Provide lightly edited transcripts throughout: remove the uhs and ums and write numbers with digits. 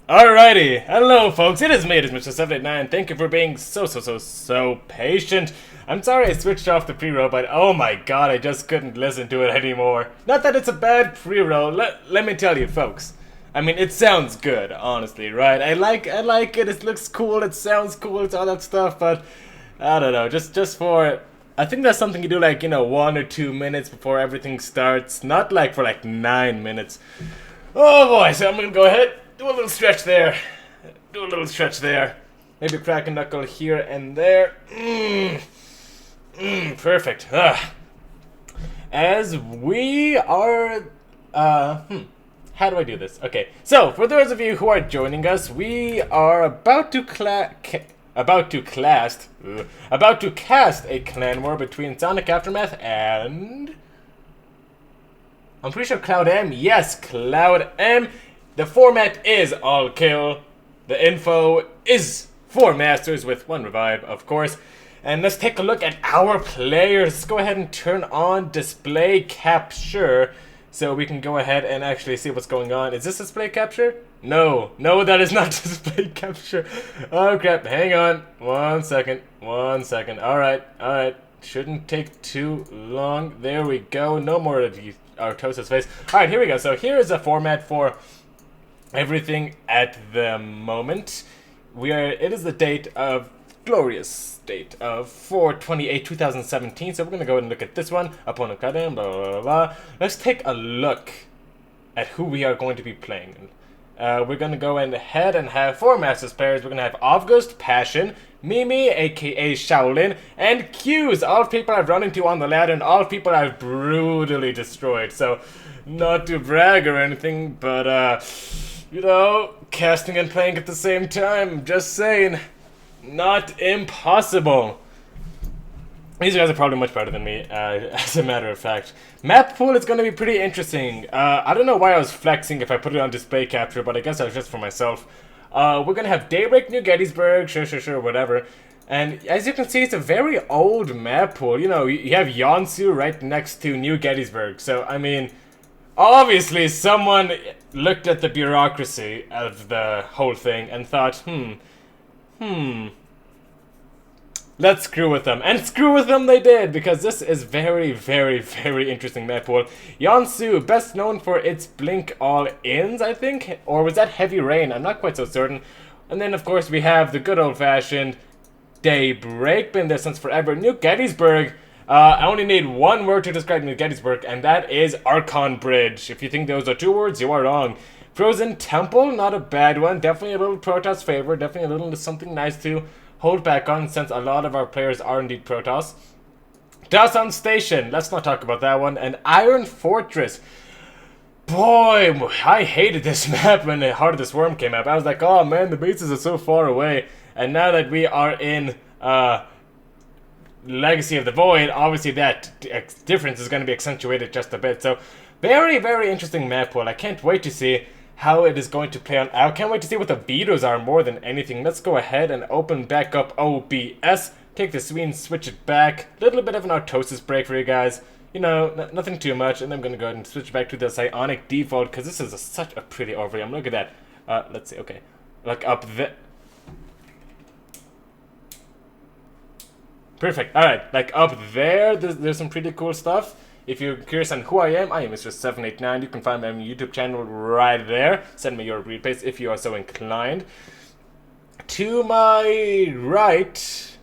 Alrighty, hello folks, it is me, it is Mr. 789. Thank you for being so patient. I'm sorry I switched off the pre-roll, but oh my god, I just couldn't listen to it anymore. Not that it's a bad pre-roll, let me tell you folks. I mean, it sounds good, honestly, right? I like it, it looks cool, it sounds cool, it's all that stuff, but I don't know, just for... I think that's something you do like, 1 or 2 minutes before everything starts, not like for like 9 minutes. Oh boy, so I'm gonna go ahead. Do a little stretch there. Do a little stretch there. Maybe crack a knuckle here and there. Perfect. As we are... How do I do this? Okay, so for those of you who are joining us, we are about to cast a clan war between Psionic Aftermath and... I'm pretty sure CloudM. Yes, CloudM. The format is all kill. The info is 4 masters with 1 revive, of course. And let's take a look at our players. Let's go ahead and turn on display capture so we can go ahead and actually see what's going on. Is this display capture? No, that is not display capture. Oh crap, hang on. 1 second. Alright. Shouldn't take too long. There we go. No more of the Artosis face. Alright, here we go. So here is a format for everything at the moment. It is the glorious date of 4/28/2017. So we're gonna go ahead and look at this one. Opponent CloudM, blah blah blah. Let's take a look at who we are going to be playing. We're gonna go ahead and have 4 Masters players. We're gonna have August, Passion, Mimi, aka Shaolin, and Q's. All people I've run into on the ladder and all people I've brutally destroyed. So, not to brag or anything, but casting and playing at the same time. Just saying, not impossible. These guys are probably much better than me, as a matter of fact. Map pool is going to be pretty interesting. I don't know why I was flexing if I put it on display capture, but I guess that was just for myself. We're going to have Daybreak, New Gettysburg, sure, whatever. And as you can see, it's a very old map pool. You have Yonsu right next to New Gettysburg. So, I mean, obviously someone looked at the bureaucracy of the whole thing and thought, let's screw with them. And screw with them they did, because this is very, very, very interesting map pool. Yonsu, best known for its blink all-ins, I think? Or was that heavy rain? I'm not quite so certain. And then, of course, we have the good old-fashioned Daybreak, been there since forever. New Gettysburg. I only need 1 word to describe New Gettysburg, and that is Archon Bridge. If you think those are 2 words, you are wrong. Frozen Temple, not a bad one. Definitely a little Protoss favor. Definitely a little something nice to hold back on, since a lot of our players are indeed Protoss. Dasan Station, let's not talk about that one. And Iron Fortress. Boy, I hated this map when the Heart of the Swarm came up. I was like, oh man, the bases are so far away. And now that we are in Legacy of the Void, obviously that difference is going to be accentuated just a bit. So, very, very interesting map pool. I can't wait to see how it is going to play on. I can't wait to see what the vetoes are more than anything. Let's go ahead and open back up OBS. Take the screen, switch it back. A little bit of an Artosis break for you guys. Nothing too much. And I'm going to go ahead and switch back to the Psionic default, because this is such a pretty overview. Look at that. Let's see. Okay. Look up there. Perfect. Alright. Like up there, there's some pretty cool stuff. If you're curious on who I am Mr. 789. You can find my YouTube channel right there. Send me your replays if you are so inclined. To my right...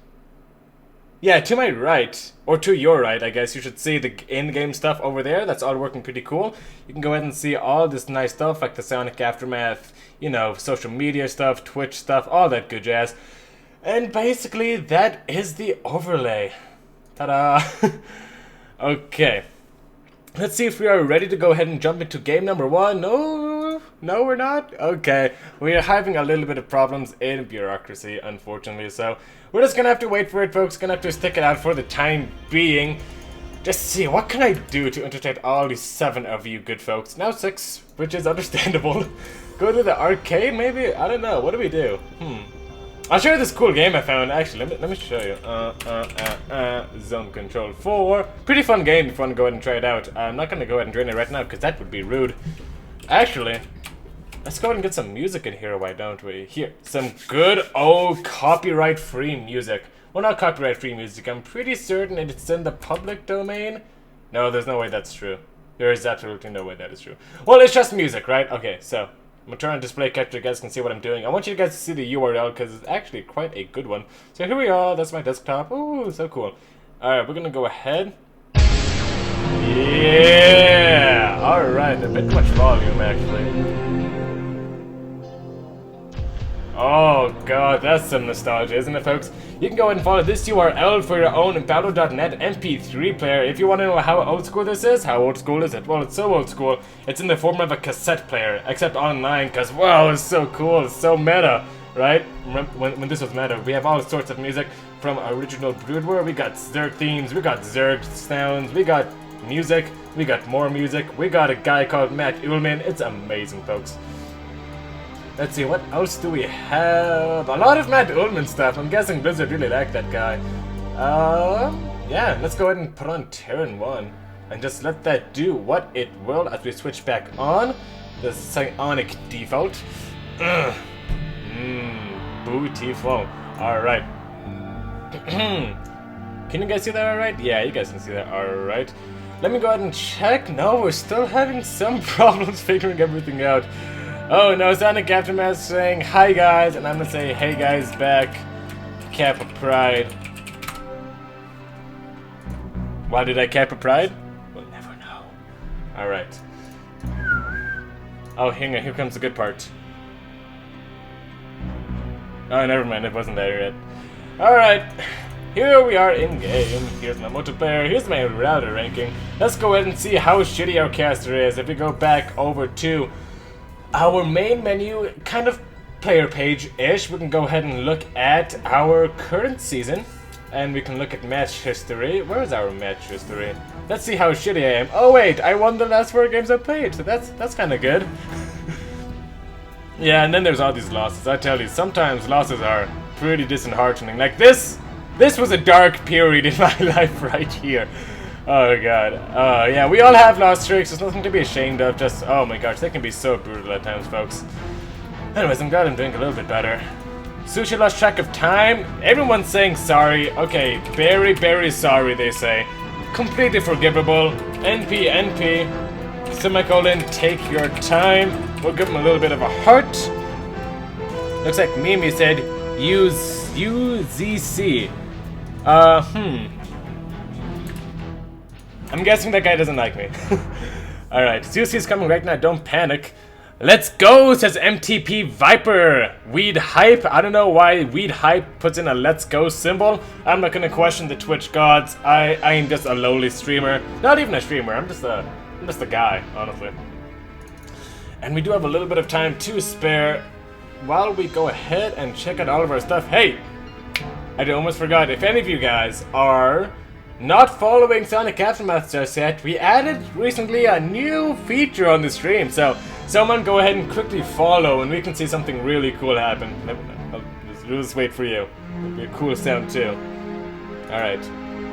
Yeah, to my right, or to your right, I guess, you should see the in-game stuff over there. That's all working pretty cool. You can go ahead and see all this nice stuff, like the Psionic Aftermath, social media stuff, Twitch stuff, all that good jazz. And basically, that is the overlay. Ta-da! Okay. Let's see if we are ready to go ahead and jump into game number 1. No, we're not? Okay. We are having a little bit of problems in bureaucracy, unfortunately, so we're just gonna have to wait for it, folks. Gonna have to stick it out for the time being. Just see, what can I do to entertain all these 7 of you good folks? Now 6, which is understandable. Go to the arcade, maybe? I don't know. What do we do? I'll show you this cool game I found. Actually, let me show you. Zone Control 4. Pretty fun game if you want to go ahead and try it out. I'm not going to go ahead and join it right now because that would be rude. Actually, Let's go ahead and get some music in here, why don't we? Here, some good old copyright-free music. Well, not copyright-free music. I'm pretty certain it's in the public domain. No, there's no way that's true. There is absolutely no way that is true. Well, it's just music, right? Okay, so I'm gonna turn on display capture. You guys can see what I'm doing. I want you guys to see the URL because it's actually quite a good one. So here we are. That's my desktop. Ooh, so cool. All right, we're gonna go ahead. Yeah. All right, a bit much volume actually. Oh god, that's some nostalgia, isn't it, folks? You can go ahead and follow this URL for your own Battle.net MP3 player. If you want to know how old school this is, how old school is it? Well, it's so old school, it's in the form of a cassette player, except online, because, wow, it's so cool, it's so meta, right? Remember when this was meta, we have all sorts of music from original Broodware. We got Zerg themes, we got Zerg sounds, we got music, we got more music, we got a guy called Matt Ullman. It's amazing, folks. Let's see, what else do we have? A lot of Matt Ullman stuff. I'm guessing Blizzard really liked that guy. Yeah, let's go ahead and put on Terran 1. And just let that do what it will as we switch back on the Psionic default. Beautiful. Alright. Can you guys see that alright? Yeah, you guys can see that alright. Let me go ahead and check. No, we're still having some problems figuring everything out. Oh no, Sonic Aftermath saying hi guys, and I'm gonna say hey guys back. Cap of Pride. Why did I cap of Pride? We'll never know. Alright. Oh, hang on, here comes the good part. Oh, never mind, it wasn't there yet. Alright, here we are in game. Here's my multiplayer, here's my router ranking. Let's go ahead and see how shitty our caster is. If we go back over to our main menu, kind of player page-ish, we can go ahead and look at our current season. And we can look at match history. Where is our match history? Let's see how shitty I am. Oh wait, I won the last 4 games I played, so that's kind of good. Yeah, and then there's all these losses. I tell you, sometimes losses are pretty disheartening. Like this was a dark period in my life right here. Oh god. Yeah, we all have lost streaks. There's nothing to be ashamed of. Just, oh my gosh, they can be so brutal at times, folks. Anyways, I'm glad I'm doing a little bit better. Sushi lost track of time. Everyone's saying sorry. Okay, very, very sorry, they say. Completely forgivable. NP, NP. Semicolon, take your time. We'll give him a little bit of a heart. Looks like Mimi said, use UZC. I'm guessing that guy doesn't like me. Alright, Susie's coming right now, don't panic. Let's go, says MTP Viper. Weed Hype. I don't know why Weed Hype puts in a let's go symbol. I'm not gonna question the Twitch gods. I am just a lowly streamer. Not even a streamer, I'm just a guy, honestly. And we do have a little bit of time to spare while we go ahead and check out all of our stuff. Hey! I almost forgot, if any of you guys are not following Sonic Aftermath just yet, we added recently a new feature on the stream, so someone go ahead and quickly follow and we can see something really cool happen. I'll just wait for you. It'll be a cool sound too. Alright.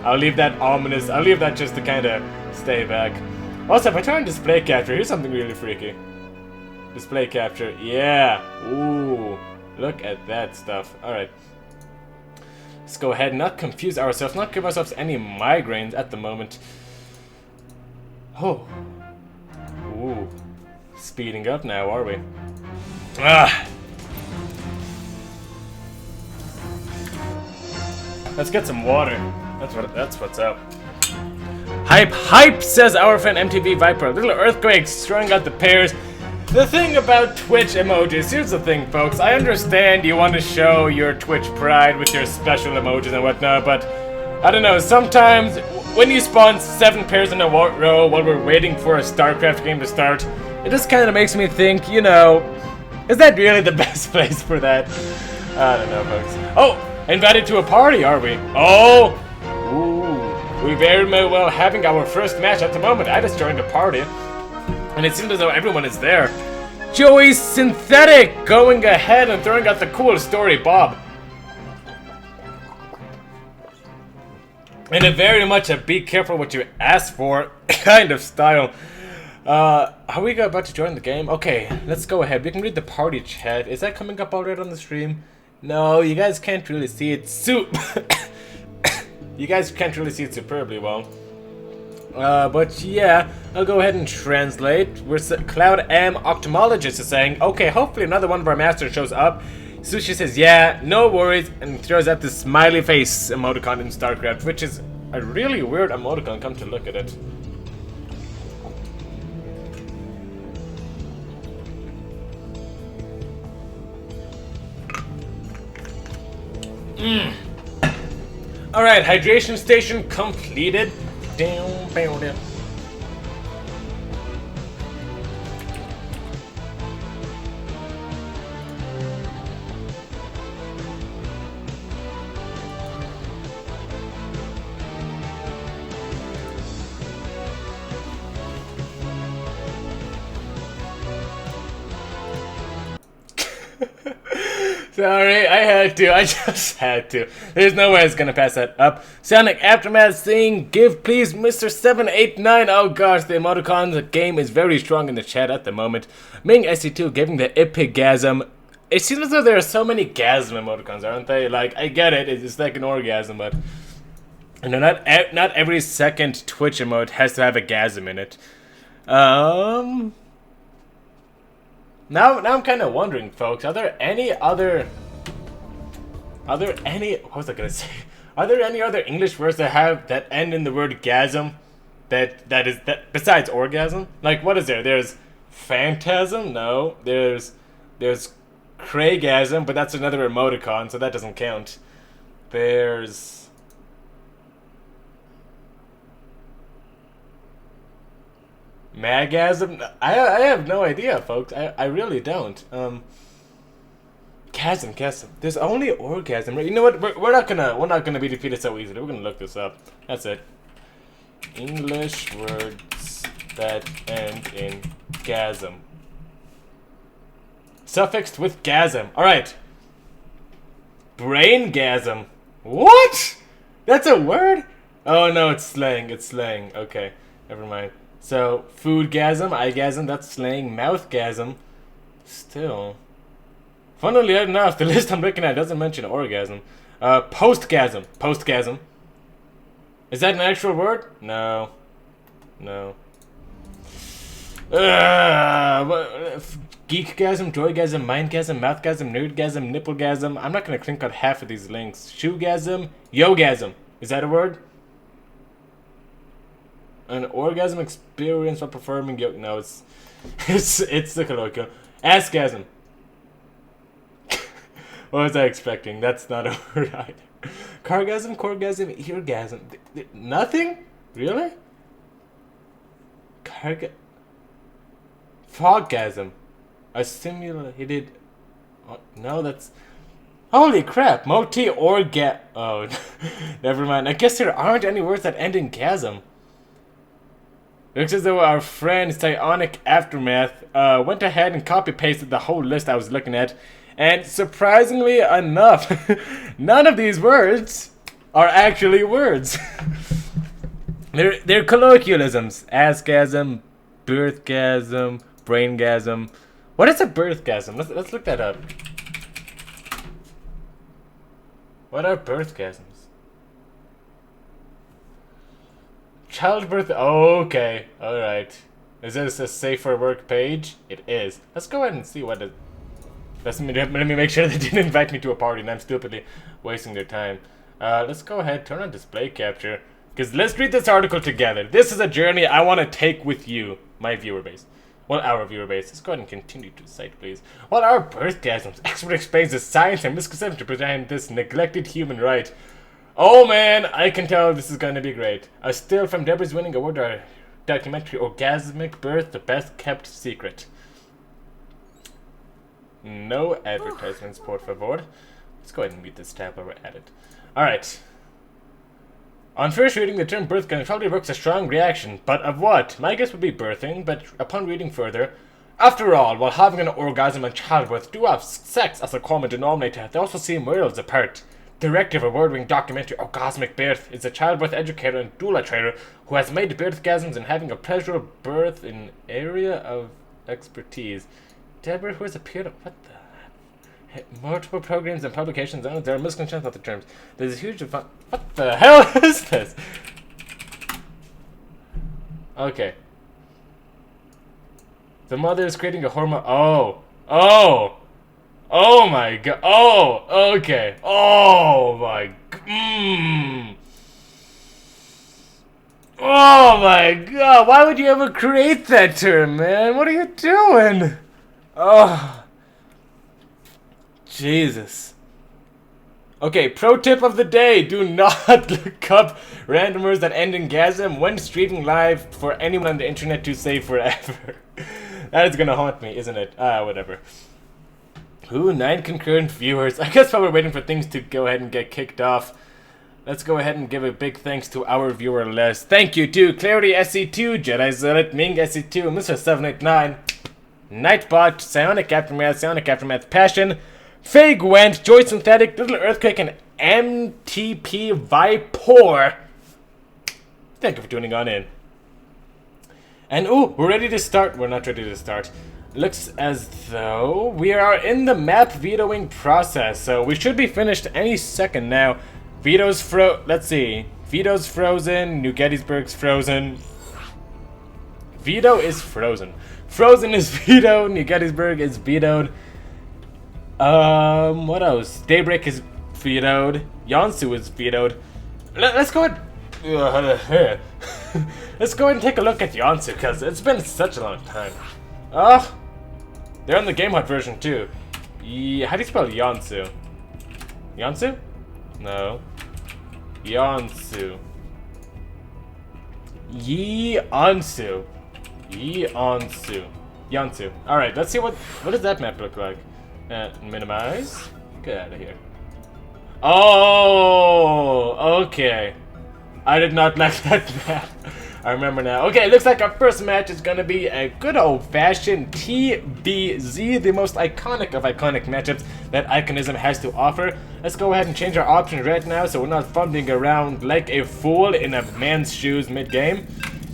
I'll leave that ominous, I'll leave that just to kind of stay back. Also, if I turn on display capture, here's something really freaky. Display capture, yeah. Ooh, look at that stuff. Alright. Let's go ahead and not confuse ourselves, not give ourselves any migraines at the moment. Oh. Ooh. Speeding up now, are we? Ah. Let's get some water. That's what's up. Hype, says our friend MTV Viper. Little earthquakes throwing out the pairs. The thing about Twitch emojis, here's the thing, folks. I understand you want to show your Twitch pride with your special emojis and whatnot, but I don't know, sometimes when you spawn 7 pairs in a row while we're waiting for a StarCraft game to start, it just kind of makes me think, you know, is that really the best place for that? I don't know, folks. Oh, invited to a party, are we? Oh! Ooh, we very well having our first match at the moment. I just joined a party. And it seems as though everyone is there. Joey Synthetic going ahead and throwing out the cool story, Bob. And a very much a be careful what you ask for kind of style. Are we about to join the game? Okay, let's go ahead. We can read the party chat. Is that coming up already on the stream? No, you guys can't really see it. You guys can't really see it superbly well. But yeah, I'll go ahead and translate. CloudM Ophthalmologist is saying, okay, hopefully another one of our masters shows up. Sushi says, yeah, no worries, and throws out the smiley face emoticon in StarCraft, which is a really weird emoticon, come to look at it. Alright, hydration station completed. Down, down, down. Sorry, I had to. I just had to. There's no way I was gonna pass that up. Psionic Aftermath saying, give please Mr. 789. Oh gosh, the emoticon game is very strong in the chat at the moment. Ming SC2 giving the epigasm. It seems as though there are so many gasm emoticons, aren't they? Like, I get it, it's like an orgasm, but you know, not every second Twitch emote has to have a gasm in it. Now I'm kind of wondering, folks. Are there any other? What was I gonna say? Are there any other English words that end in the word gasm? That besides orgasm? Like, what is there? There's phantasm. No. There's craigasm, but that's another emoticon, so that doesn't count. There's magasm? I have no idea, folks. I really don't. Chasm. There's only orgasm, right? You know what? We're not gonna be defeated so easily. We're gonna look this up. That's it. English words that end in gasm. Suffixed with gasm. All right. Braingasm. What? That's a word? Oh no, it's slang. Okay, never mind. So, foodgasm, eyegasm, that's slang. Mouthgasm, still. Funnily enough, the list I'm looking at doesn't mention orgasm. Postgasm. Is that an actual word? No. Geekgasm, joygasm, mindgasm, mouthgasm, nerdgasm, nipplegasm. I'm not gonna click on half of these links. Shoegasm, yogasm. Is that a word? An orgasm experience while performing yoga. No, it's the colloquial. Assgasm. What was I expecting? That's not a word either. Cargasm, corgasm, eargasm. Nothing? Really? Foggasm. A simulated. Oh, no, that's. Holy crap! Multi-orga. Oh, never mind. I guess there aren't any words that end in gasm. It looks as though our friend Psionic Aftermath went ahead and copy-pasted the whole list I was looking at. And surprisingly enough, none of these words are actually words. They're colloquialisms. Assgasm, birthgasm, braingasm. What is a birthgasm? Let's look that up. What are birthgasms? Childbirth. Oh, okay. Alright. Is this a safer work page? It is. Let's go ahead and see what it. Let me make sure they didn't invite me to a party and I'm stupidly wasting their time. Let's go ahead, turn on display capture. Because let's read this article together. This is a journey I want to take with you, my viewer base. Well, our viewer base. Let's go ahead and continue to the site, please. What are birthgasms? Expert explains the science and misconception behind this neglected human right. Oh man, I can tell this is going to be great. A still from Deborah's winning award documentary Orgasmic Birth, the best kept secret. No advertisements, por favor. Let's go ahead and read this tab while we're at it. Alright. On first reading, the term birthgasm probably evokes a strong reaction, but of what? My guess would be birthing, but upon reading further, after all, while having an orgasm and childbirth do have sex as a common denominator, they also seem worlds apart. director of a award-winning documentary, Orgasmic Birth, is a childbirth educator and doula trainer who has made birthgasms and having a pleasurable birth an area of expertise. Deborah, who has appeared on multiple programs and publications, and there are misconceptions about the terms. There's a huge... What the hell is this? Okay. The mother is creating a hormone... Oh my god. Oh, okay. Oh my... Oh my god. Why would you ever create that term, man? What are you doing? Oh. Jesus. Okay, pro tip of the day. Do not look up random words that end in gasm when streaming live for anyone on the internet to say forever. That is gonna haunt me, isn't it? Whatever. Ooh, 9 concurrent viewers. I guess while we're waiting for things to go ahead and get kicked off, let's go ahead and give a big thanks to our viewer list. Thank you to Clarity SC2, Jedi Zealot, Ming SC2, Mr. 789, Nightbot, Psionic Aftermath Passion, Faye Gwent, Joy Synthetic, Little Earthquake, and MTP Vipor. Thank you for tuning on in. And ooh, we're ready to start. We're not ready to start. Looks as though we are in the map vetoing process, so we should be finished any second now. Let's see. Veto's frozen, New Gettysburg's frozen. Veto is frozen. Frozen is vetoed, New Gettysburg is vetoed. What else? Daybreak is vetoed. Yonsu is vetoed. Let's go ahead. Let's go ahead and take a look at Yonsu, because it's been such a long time. They're on the Game Hut version too. How do you spell Yonsu? Yonsu? No. Yonsu. Yonsu. Yonsu. Alright, let's see what does that map look like? Minimize. Get out of here. Oh, okay. I did not like that map. I remember now. Okay, it looks like our first match is gonna be a good old-fashioned TBZ, the most iconic of iconic matchups that Iconism has to offer. Let's go ahead and change our options right now so we're not fumbling around like a fool in a man's shoes mid-game.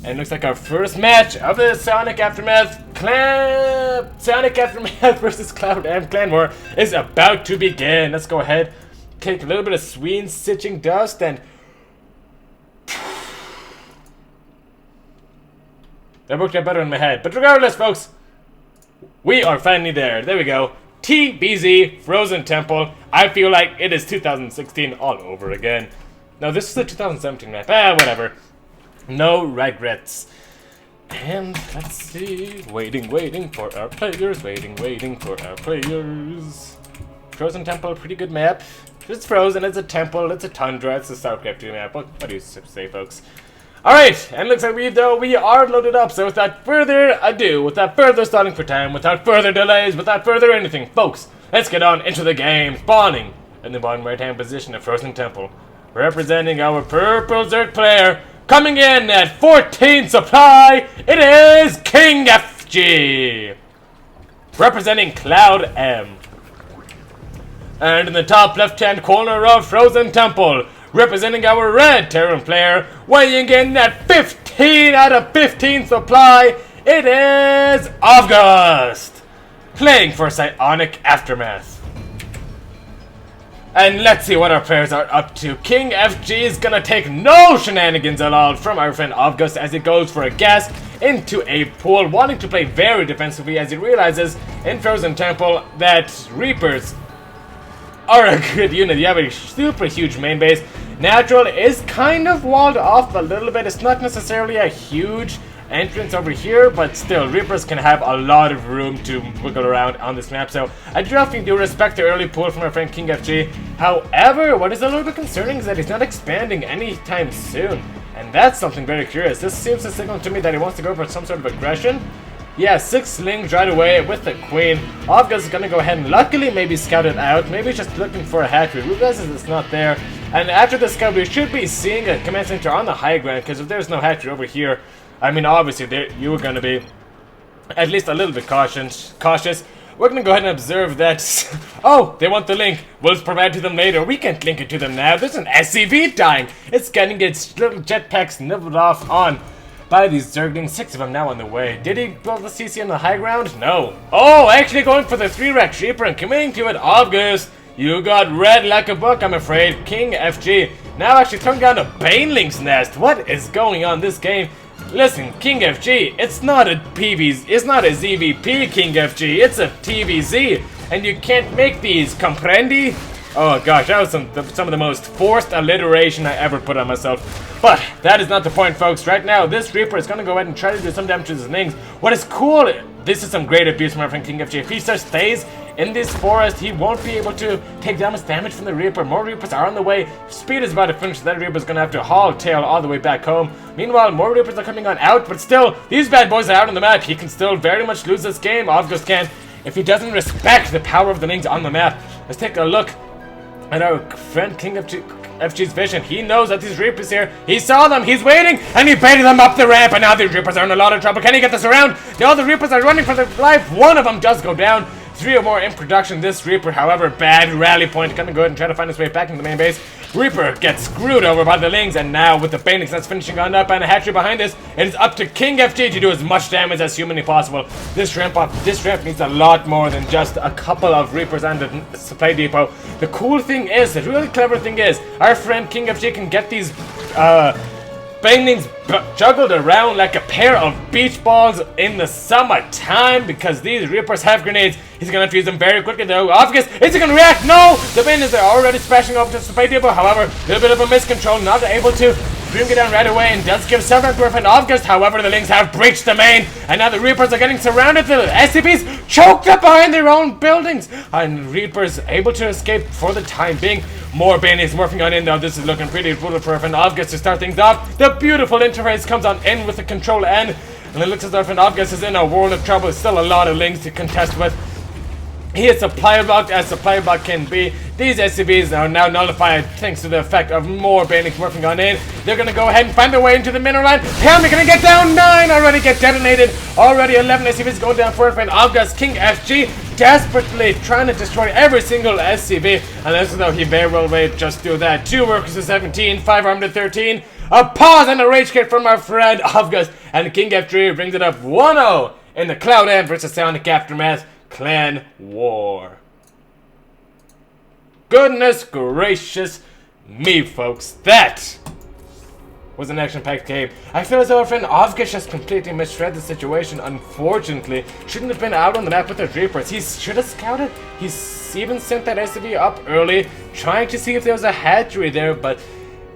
And it looks like our first match of the Psionic Aftermath versus CloudM Clan War is about to begin. Let's go ahead, take a little bit of Sween Stitching Dust, and that worked out better in my head. But regardless, folks, we are finally there. There we go. TBZ Frozen Temple. I feel like it is 2016 all over again. No, this is the 2017 map. Whatever. No regrets. And let's see. Waiting for our players. Waiting for our players. Frozen Temple, pretty good map. It's frozen, it's a temple, it's a tundra, it's a StarCraft 2 map. What do you say, folks? Alright, and looks like we are loaded up, so without further ado, without further stalling for time, without further delays, without further anything, folks, let's get on into the game. Spawning in the bottom right hand position of Frozen Temple, representing our purple Zerg player, coming in at 14 supply, it is King FG, representing CloudM. And in the top left hand corner of Frozen Temple, representing our red Terran player, weighing in at 15 out of 15 supply, it is August, playing for Psionic Aftermath. And let's see what our players are up to. King FG is gonna take no shenanigans at all from our friend August as he goes for a gas into a pool, wanting to play very defensively as he realizes in Frozen Temple that Reapers are a good unit. You have a super huge main base. Natural is kind of walled off a little bit. It's not necessarily a huge entrance over here, but still, Reapers can have a lot of room to wiggle around on this map. So I definitely do respect the early pull from our friend King FG. However, what is a little bit concerning is that he's not expanding anytime soon. And that's something very curious. This seems to signal to me that he wants to go for some sort of aggression. Yeah, 6 slings right away with the queen. Avgaz is gonna go ahead and luckily maybe scout it out. Maybe just looking for a hatchery. Realizes it's not there. And after the scout, we should be seeing a command center on the high ground, because if there's no hatchery over here, I mean, obviously, you were gonna be at least a little bit cautious. we're gonna go ahead and observe that. Oh, they want the link. We'll provide to them later. We can't link it to them now. There's an SCV dying. It's getting its little jetpacks nibbled off on by these Zerglings. 6 of them now on the way. Did he build the CC on the high ground? No. Oh, actually going for the 3-rack Reaper and committing to it. Obvious. You got read like a book, I'm afraid. King FG now actually throwing down a Baneling's nest. What is going on this game? Listen, King FG, it's not a ZVP King FG, it's a TVZ, and you can't make these, comprendi? Oh gosh, that was some of the most forced alliteration I ever put on myself. But that is not the point, folks. Right now, this Reaper is going to go ahead and try to do some damage to his Lings. What is cool, this is some great abuse from our friend King FG. If he just stays in this forest, he won't be able to take down much damage from the Reaper. More Reapers are on the way. Speed is about to finish. That Reaper is going to have to haul tail all the way back home. Meanwhile, more Reapers are coming on out, but still, these bad boys are out on the map. He can still very much lose this game. August can, if he doesn't respect the power of the Lings on the map. Let's take a look at our friend King FG's vision. He knows that these Reapers here. He saw them, he's waiting, and he baited them up the ramp, and now these Reapers are in a lot of trouble. Can he get this around? All the Reapers are running for their life. One of them does go down. 3 or more in production. This Reaper, however, bad rally point. Gonna go ahead and try to find his way back into the main base. Reaper gets screwed over by the Lings, and now with the Banelings that's finishing on up and a hatchery behind this, it is up to King FG to do as much damage as humanly possible. This ramp needs a lot more than just a couple of Reapers and a supply depot. The cool thing is, the really clever thing is, our friend King FG can get these Banelings juggled around like a pair of beach balls in the summertime because these Reapers have grenades. He's gonna have to use them very quickly though. Obvious, is he gonna react? No! The Banelings are already splashing over to the supply depot. However, a little bit of a miscontrol, not able to bring it down right away, and does give several to our friend August. However, the Lings have breached the main, and now the Reapers are getting surrounded. The SCPs choked up behind their own buildings, and Reapers able to escape for the time being. More Banelings morphing on in though. This is looking pretty brutal for our friend August to start things off. The beautiful interface comes on in with the control N, and it looks as though our friend August is in a world of trouble. Still a lot of Lings to contest with. He is supply blocked as supply block can be. These SCVs are now nullified thanks to the effect of more Banelings morphing on in. They're gonna go ahead and find their way into the mineral line. Helmet gonna get down. 9 already get detonated. Already 11 SCVs going down for our friend August. King FG desperately trying to destroy every single SCV. Unless though he very well may just do that. 2 workers to 17, 5 armed to 13. A pause and a rage kit from our friend August. And King FG brings it up 1-0 in the CloudM versus Psionic Aftermath Clan War. Goodness gracious me, folks. That was an action-packed game. I feel as though our friend August just completely misread the situation. Unfortunately, shouldn't have been out on the map with the Reapers. He should have scouted. He's even sent that SCV up early, trying to see if there was a hatchery there,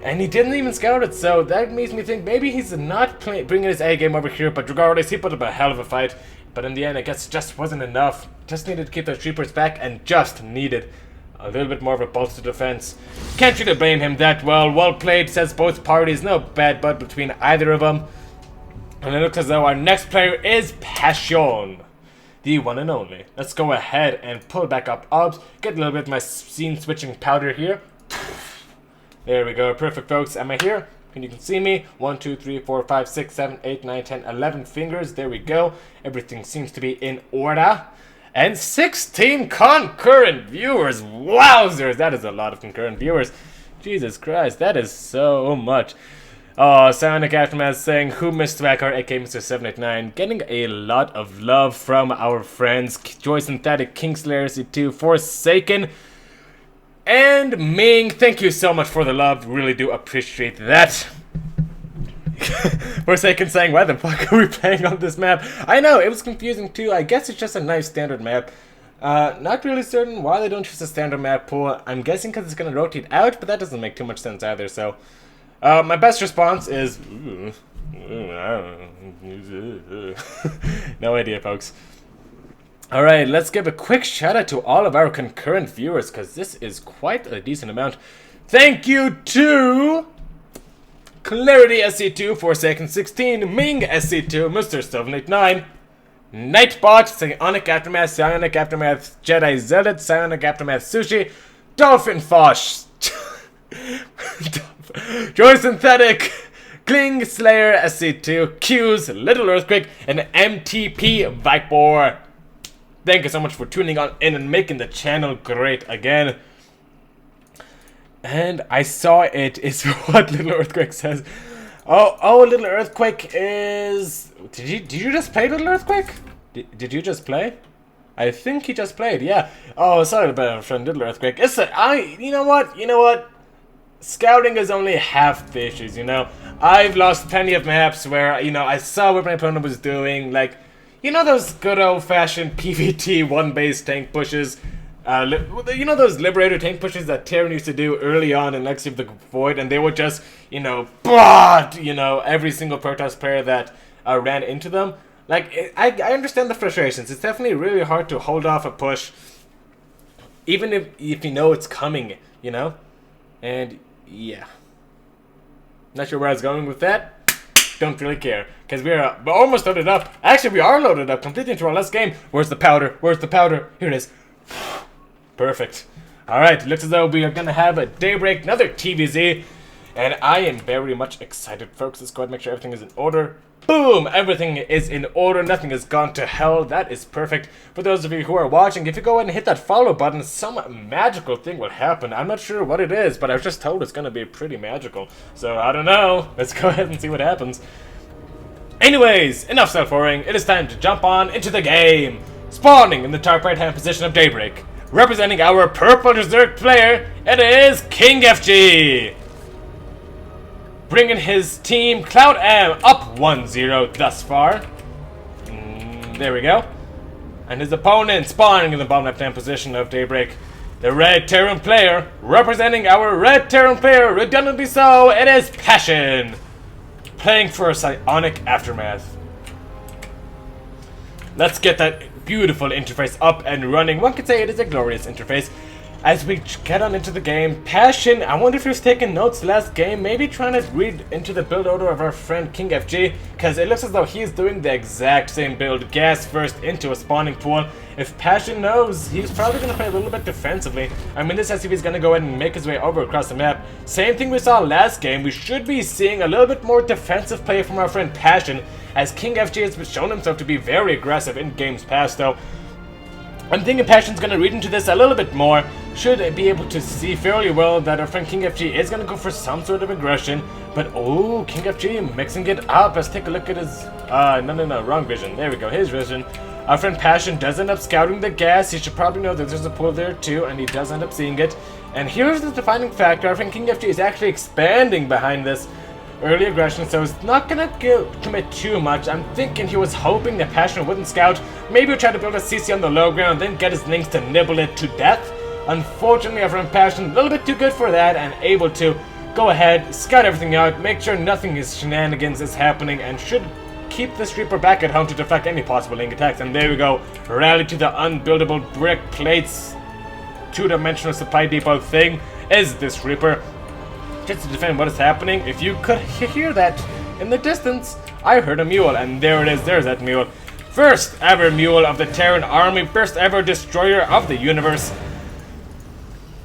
and he didn't even scout it, so that makes me think maybe he's not bringing his A game over here, but regardless, he put up a hell of a fight. But in the end, I guess it just wasn't enough. Just needed to keep those Reapers back, and just needed a little bit more of a bolster defense. Can't really blame him that well. Well played, says both parties. No bad blood between either of them. And it looks as though our next player is Passion, the one and only. Let's go ahead and pull back up Obs. Get a little bit of my scene switching powder here. There we go. Perfect, folks. Am I here? And you can see me. 1, 2, 3, 4, 5, 6, 7, 8, 9, 10, 11 fingers. There we go. Everything seems to be in order. And 16 concurrent viewers. Wowzers. That is a lot of concurrent viewers. Jesus Christ. That is so much. Oh, Psionic Aftermath saying, who missed back our AK Mr. 789. Getting a lot of love from our friends. Joy Synthetic, Kingslayer C2, Forsaken, and Ming. Thank you so much for the love. Really do appreciate that. Forsaken saying, why the fuck are we playing on this map? I know, it was confusing too. I guess it's just a nice standard map. Not really certain why they don't choose a standard map pool. I'm guessing because it's going to rotate out, but that doesn't make too much sense either, so. My best response is... no idea, folks. Alright, let's give a quick shout out to all of our concurrent viewers, because this is quite a decent amount. Thank you to Clarity SC2, Forsaken 16, Ming SC2, Mr. 789, Nightbot, Psionic Aftermath, Psionic Aftermath, Jedi Zealot, Psionic Aftermath Sushi, Dolphin Fosh, Joy Synthetic, Kling Slayer SC2, Q's, Little Earthquake, and MTP Vipor. Thank you so much for tuning on in and making the channel great again. And I saw it is what Little Earthquake says. Oh, Little Earthquake is... Did you just play Little Earthquake? Did you just play? I think he just played, yeah. Oh, sorry about my friend Little Earthquake. You know what? Scouting is only half the issues, you know? I've lost plenty of maps where, you know, I saw what my opponent was doing, like, you know those good old-fashioned PvT one-base tank pushes? You know those Liberator tank pushes that Terran used to do early on in Legacy of the Void, and they would just, you know, every single Protoss player that ran into them? Like, I understand the frustrations. It's definitely really hard to hold off a push, even if you know it's coming, you know? And, yeah. Not sure where I was going with that. Don't really care, because we're almost loaded up. Actually, we are loaded up completely into our last game. Where's the powder? Where's the powder? Here it is. Perfect. Alright, looks as though we are going to have a Daybreak, another TVZ. And I am very much excited, folks. Let's go ahead and make sure everything is in order. Boom! Everything is in order. Nothing has gone to hell. That is perfect. For those of you who are watching, if you go ahead and hit that follow button, some magical thing will happen. I'm not sure what it is, but I was just told it's going to be pretty magical. So, I don't know. Let's go ahead and see what happens. Anyways, enough self-whoring. It is time to jump on into the game. Spawning in the top right-hand position of Daybreak. Representing our purple Berserk player, it is King FG. Bringing his team CloudM up 1-0 thus far. There we go. And his opponent spawning in the bottom left-hand position of Daybreak. The red Terran player, representing our red Terran player, redundantly so, it is Passion. Playing for a Psionic Aftermath. Let's get that beautiful interface up and running. One could say it is a glorious interface. As we get on into the game, Passion, I wonder if he was taking notes last game, maybe trying to read into the build order of our friend King FG, because it looks as though he's doing the exact same build, gas first into a spawning pool. If Passion knows, he's probably going to play a little bit defensively. I mean, this says if he's going to go ahead and make his way over across the map. Same thing we saw last game, we should be seeing a little bit more defensive play from our friend Passion, as King FG has shown himself to be very aggressive in games past though. I'm thinking Passion's going to read into this a little bit more. Should be able to see fairly well that our friend King FG is going to go for some sort of aggression. But, oh, King FG mixing it up. Let's take a look at his... no, wrong vision. There we go, his vision. Our friend Passion does end up scouting the gas. He should probably know that there's a pool there too, and he does end up seeing it. And here's the defining factor. Our friend King FG is actually expanding behind this early aggression, so he's not gonna commit too much. I'm thinking he was hoping that Passion wouldn't scout. Maybe he'll try to build a CC on the low ground, then get his links to nibble it to death. Unfortunately, our friend Passion a little bit too good for that, and able to go ahead, scout everything out, make sure nothing is shenanigans is happening, and should keep this Reaper back at home to deflect any possible link attacks. And there we go, rally to the unbuildable brick plates, two-dimensional supply depot thing is this Reaper. Just to defend what is happening, if you could hear that in the distance, I heard a mule, and there it is, there's that mule. First ever mule of the Terran army, first ever destroyer of the universe.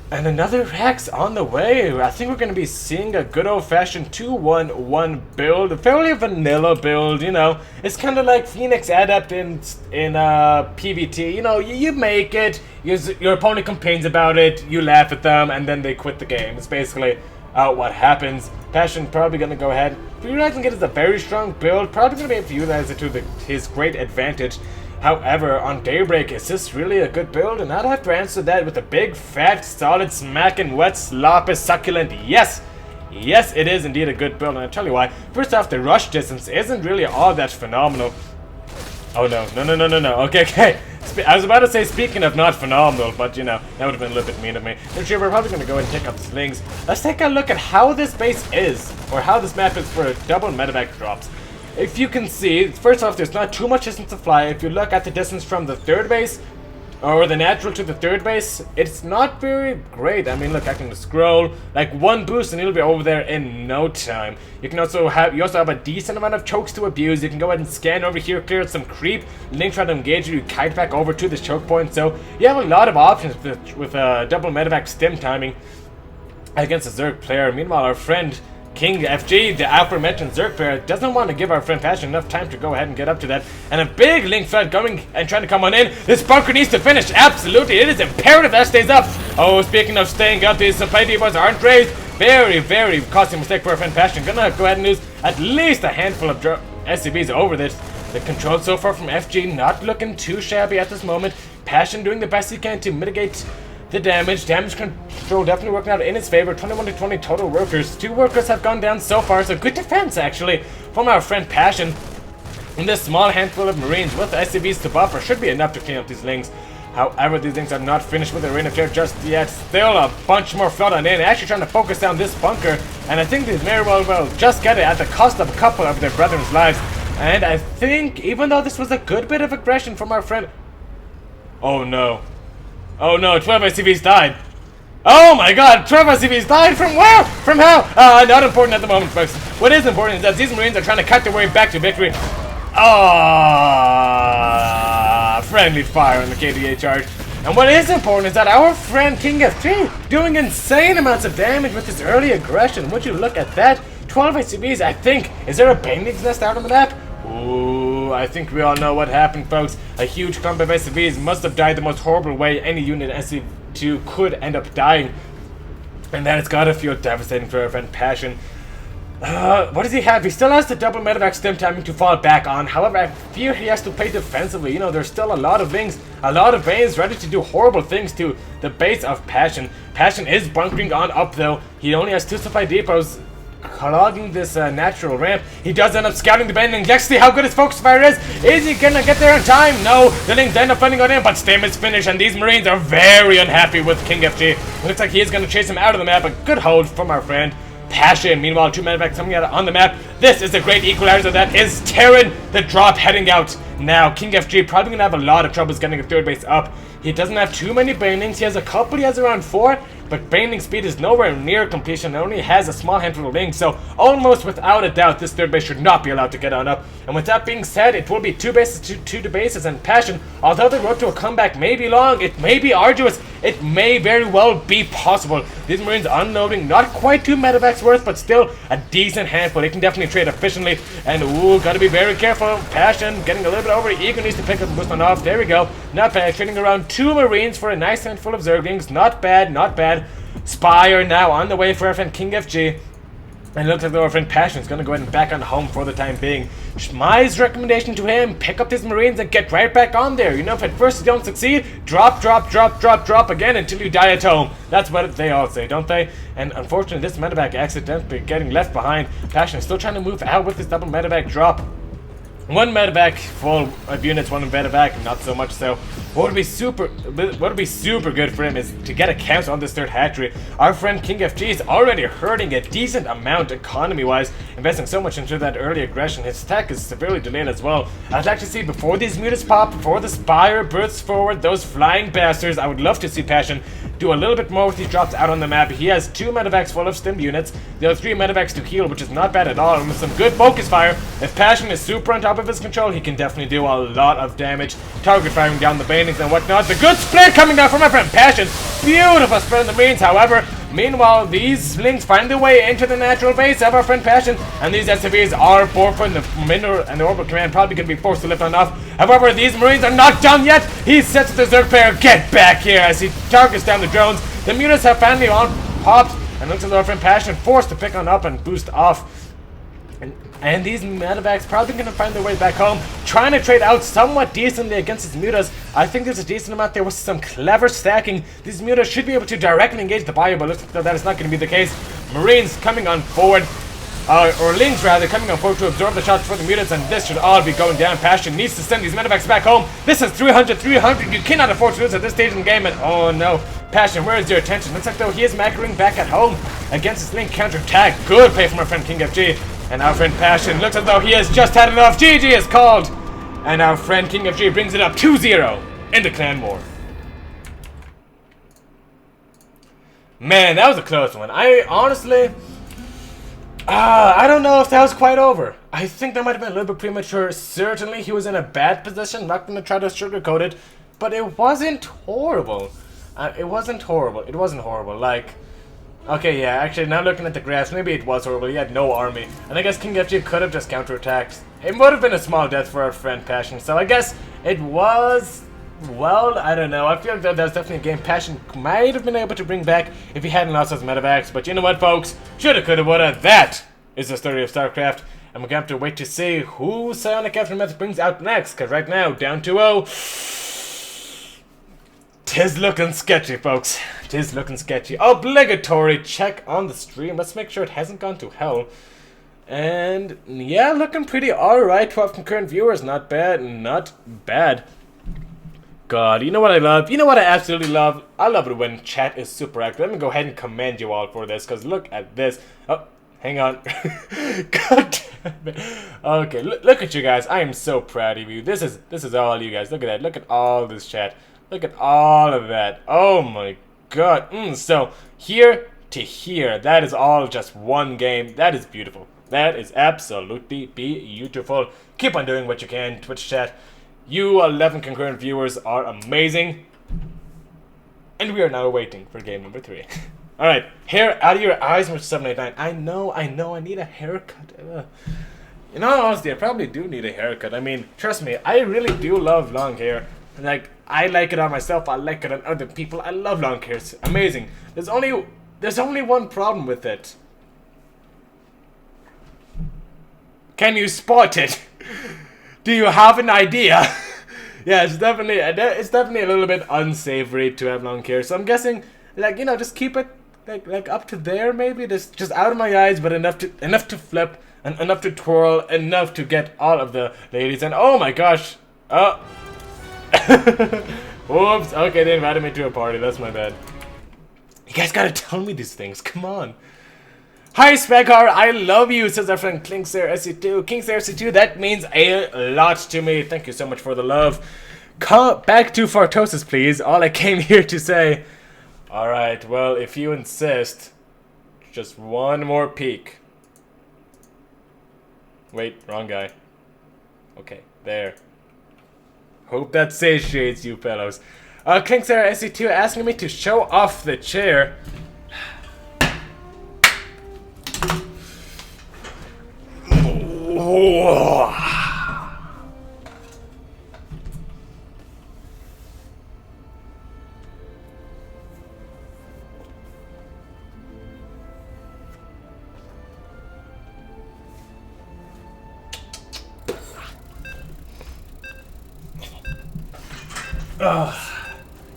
And another Rex on the way. I think we're going to be seeing a good old-fashioned 2-1-1 build, a fairly vanilla build, you know. It's kind of like Phoenix Adept in PvT. You know, you make it, your opponent complains about it, you laugh at them, and then they quit the game. It's basically what happens. Passion probably going to go ahead, utilizing it as a very strong build, probably going to be able to utilize it to his great advantage. However, on Daybreak, is this really a good build? And I'd have to answer that with a big, fat, solid, smacking, wet, sloppy, succulent yes! Yes, it is indeed a good build, and I'll tell you why. First off, the rush distance isn't really all that phenomenal. Oh no, no. Okay. I was about to say, speaking of not phenomenal, but you know, that would have been a little bit mean of me. But we're probably going to go and take up slings. Let's take a look at how this base is, or how this map is for double medevac drops. If you can see, first off, there's not too much distance to fly. If you look at the distance from the third base, or the natural to the third base, it's not very great. I mean, look, I can scroll like one boost and it'll be over there in no time. You can also have, a decent amount of chokes to abuse. You can go ahead and scan over here, clear some creep, link try to engage you, kite back over to this choke point. So you have a lot of options with double medevac stim timing against a Zerg player. Meanwhile, our friend King FG, the aforementioned Zerg player, doesn't want to give our friend Passion enough time to go ahead and get up to that. And a big Link flood going and trying to come on in. This bunker needs to finish. Absolutely, it is imperative that stays up. Oh, speaking of staying up, these supply depots aren't raised. Very, very costly mistake for our friend Passion. Gonna go ahead and lose at least a handful of SCBs over this. The control so far from FG not looking too shabby at this moment. Passion doing the best he can to mitigate the damage. Damage control definitely working out in his favor. 21 to 20 total workers. 2 workers have gone down so far, so good defense actually from our friend Passion. And this small handful of Marines with SCVs to buffer should be enough to clean up these Lings. However, these things are not finished with the Reign of Terror just yet. Still a bunch more flood on in. Actually trying to focus down this bunker. And I think they may well just get it at the cost of a couple of their brethren's lives. And I think, even though this was a good bit of aggression from our friend... Oh no. Oh no, 12 SCVs died. Oh my god, 12 SCVs died from where? From how? Not important at the moment, folks. What is important is that these Marines are trying to cut their way back to victory. Friendly fire on the KDA charge. And what is important is that our friend King FG doing insane amounts of damage with his early aggression. Would you look at that? 12 SCVs, I think. Is there a Baneling's nest out on the map? Ooh, I think we all know what happened, folks. A huge clump of SCVs must have died the most horrible way any unit SCV2 could end up dying. And that has gotta feel devastating for our friend Passion. What does he have? He still has the double medevac stim timing to fall back on. However, I fear he has to play defensively. You know, there's still a lot of Lings, a lot of Banes ready to do horrible things to the base of Passion. Passion is bunkering on up, though. He only has 2 supply depots clogging this natural ramp. He does end up scouting the Baneling. Let's see how good his focus fire is. Is he gonna get there in time? No. The Lings end up finding on him, but Stim is finished, and these Marines are very unhappy with King FG. Looks like he is gonna chase him out of the map. A good hold from our friend Passion. Meanwhile, 2 medevacs coming out on the map. This is a great equalizer that is tearing the drop heading out. Now, King FG probably gonna have a lot of troubles getting a 3rd base up. He doesn't have too many Banelings. He has a couple. He has around 4. But Baneling speed is nowhere near completion. It only has a small handful of Lings. So, almost without a doubt, this 3rd base should not be allowed to get on up. And with that being said, it will be 2 bases to 2 bases. And Passion, although the road to a comeback may be long, it may be arduous, it may very well be possible. These Marines unloading not quite 2 medevacs worth, but still a decent handful. They can definitely trade efficiently. And, ooh, gotta be very careful. Passion getting a little bit over eager, needs to pick up the boost on off. There we go. Not bad. Trading around 2 Marines for a nice handful of Zerglings. Not bad, not bad. Spire now on the way for our friend King FG. And it looks like our friend Passion is going to go ahead and back on home for the time being. My recommendation to him, pick up these Marines and get right back on there. You know, if at first you don't succeed, drop again until you die at home. That's what they all say, don't they? And unfortunately, this medevac accidentally getting left behind. Passion is still trying to move out with this double medevac drop. 1 medevac full of units, 1 medevac, not so much so. What would be super good for him is to get a count on this 3rd hatchery. Our friend King FG is already hurting a decent amount economy-wise, investing so much into that early aggression. His attack is severely delayed as well. I'd like to see before these mutants pop, before the Spire bursts forward, those flying bastards, I would love to see Passion do a little bit more with these drops out on the map. He has 2 medevacs full of stim units. The other 3 medevacs to heal, which is not bad at all. And with some good focus fire, if Passion is super on top of his control, he can definitely do a lot of damage. Target firing down the Banelings and whatnot. The good split coming down from my friend Passion. Beautiful split on the Marines, however. Meanwhile, these Lings find their way into the natural base of our friend Passion, and these SCVs are forfeiting. The mineral and the orbital command probably going to be forced to lift on off. However, these Marines are not done yet. He sets the Zerg player, get back here, as he targets down the drones. The mutants have finally on popped, and looks like our friend Passion forced to pick on up and boost off. And these medevacs probably going to find their way back home, trying to trade out somewhat decently against his mutas. I think there's a decent amount there with some clever stacking. These mutas should be able to directly engage the bio, but looks like that is not going to be the case. Marines coming on forward, or Lings rather, coming on forward to absorb the shots for the mutants, and this should all be going down. Passion needs to send these medevacs back home. This is 300. You cannot afford to lose at this stage in the game, and oh no. Passion, where is your attention? Looks like though he is macroing back at home against his Link counter-attack. Good play from our friend King FG. And our friend Passion looks as though he has just had enough. GG is called. And our friend King FG brings it up 2-0 in the clan war. Man, that was a close one. I honestly... I don't know if that was quite over. I think that might have been a little bit premature. Certainly, he was in a bad position. Not going to try to sugarcoat it. But it wasn't horrible. It wasn't horrible. Like... Okay, yeah, actually, now looking at the graphs, maybe it was horrible. He had no army. And I guess King FG could have just counterattacked. It would have been a small death for our friend Passion. So I guess it was... Well, I don't know. I feel like that was definitely a game Passion might have been able to bring back if he hadn't lost his medevacs. But you know what, folks? Shoulda, coulda, woulda. That is the story of StarCraft. And we're going to have to wait to see who Psionic Aftermath brings out next. Because right now, down 2-0... 'Tis looking sketchy, folks. 'Tis looking sketchy. Obligatory check on the stream. Let's make sure it hasn't gone to hell. And yeah, looking pretty alright. 12 concurrent viewers. Not bad. Not bad. God, you know what I love? You know what I absolutely love? I love it when chat is super active. Let me go ahead and commend you all for this. Because look at this. Oh, hang on. God damn it. Okay, look at you guys. I am so proud of you. This is all you guys. Look at that. Look at all this chat. Look at all of that. Oh my god. So, here to here. That is all just one game. That is beautiful. That is absolutely beautiful. Keep on doing what you can, Twitch chat. You 11 concurrent viewers are amazing. And we are now waiting for game number 3. Alright. Hair out of your eyes, Mr. 789. I know. I need a haircut. In all honesty, I probably do need a haircut. I mean, trust me, I really do love long hair. Like, I like it on myself, I like it on other people. I love long hair, it's amazing. There's only one problem with it. Can you spot it? Do you have an idea? Yeah, it's definitely a little bit unsavory to have long hair. So I'm guessing, like, you know, just keep it like up to there maybe, just out of my eyes, but enough to flip and enough to twirl, enough to get all of the ladies. And oh my gosh, whoops. Okay, they invited me to a party. That's my bad. You guys gotta tell me these things. Come on. Hi, Spegar. I love you, says our friend Kingslayer SC2. Kingslayer SC2, that means a lot to me. Thank you so much for the love. Back to Fartosis, please. All I came here to say. Alright, well, if you insist, just one more peek. Wait, wrong guy. Okay, there. Hope that satiates you fellows. Kingslayer SC2 asking me to show off the chair.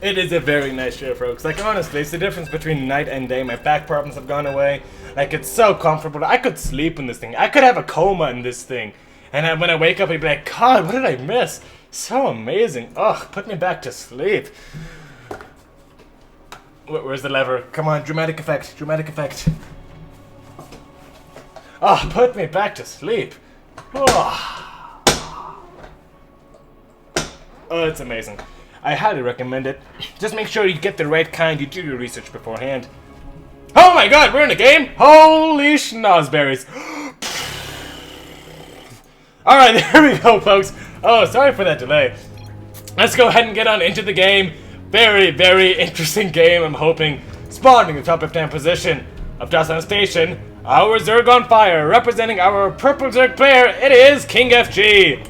It is a very nice chair, folks. Like, honestly, it's the difference between night and day. My back problems have gone away. Like, it's so comfortable. I could sleep in this thing. I could have a coma in this thing. And when I wake up, I'd be like, God, what did I miss? So amazing. Ugh, put me back to sleep. Where's the lever? Come on, dramatic effect. Dramatic effect. Oh, put me back to sleep. Oh, it's amazing. I highly recommend it. Just make sure you get the right kind. You do your research beforehand. Oh my god, we're in a game? Holy schnozberries. Alright, there we go, folks. Oh, sorry for that delay. Let's go ahead and get on into the game. Very, very interesting game, I'm hoping. Spawning the top left-hand position of Dasan Station. Our Zerg on fire. Representing our purple Zerg player, it is King FG.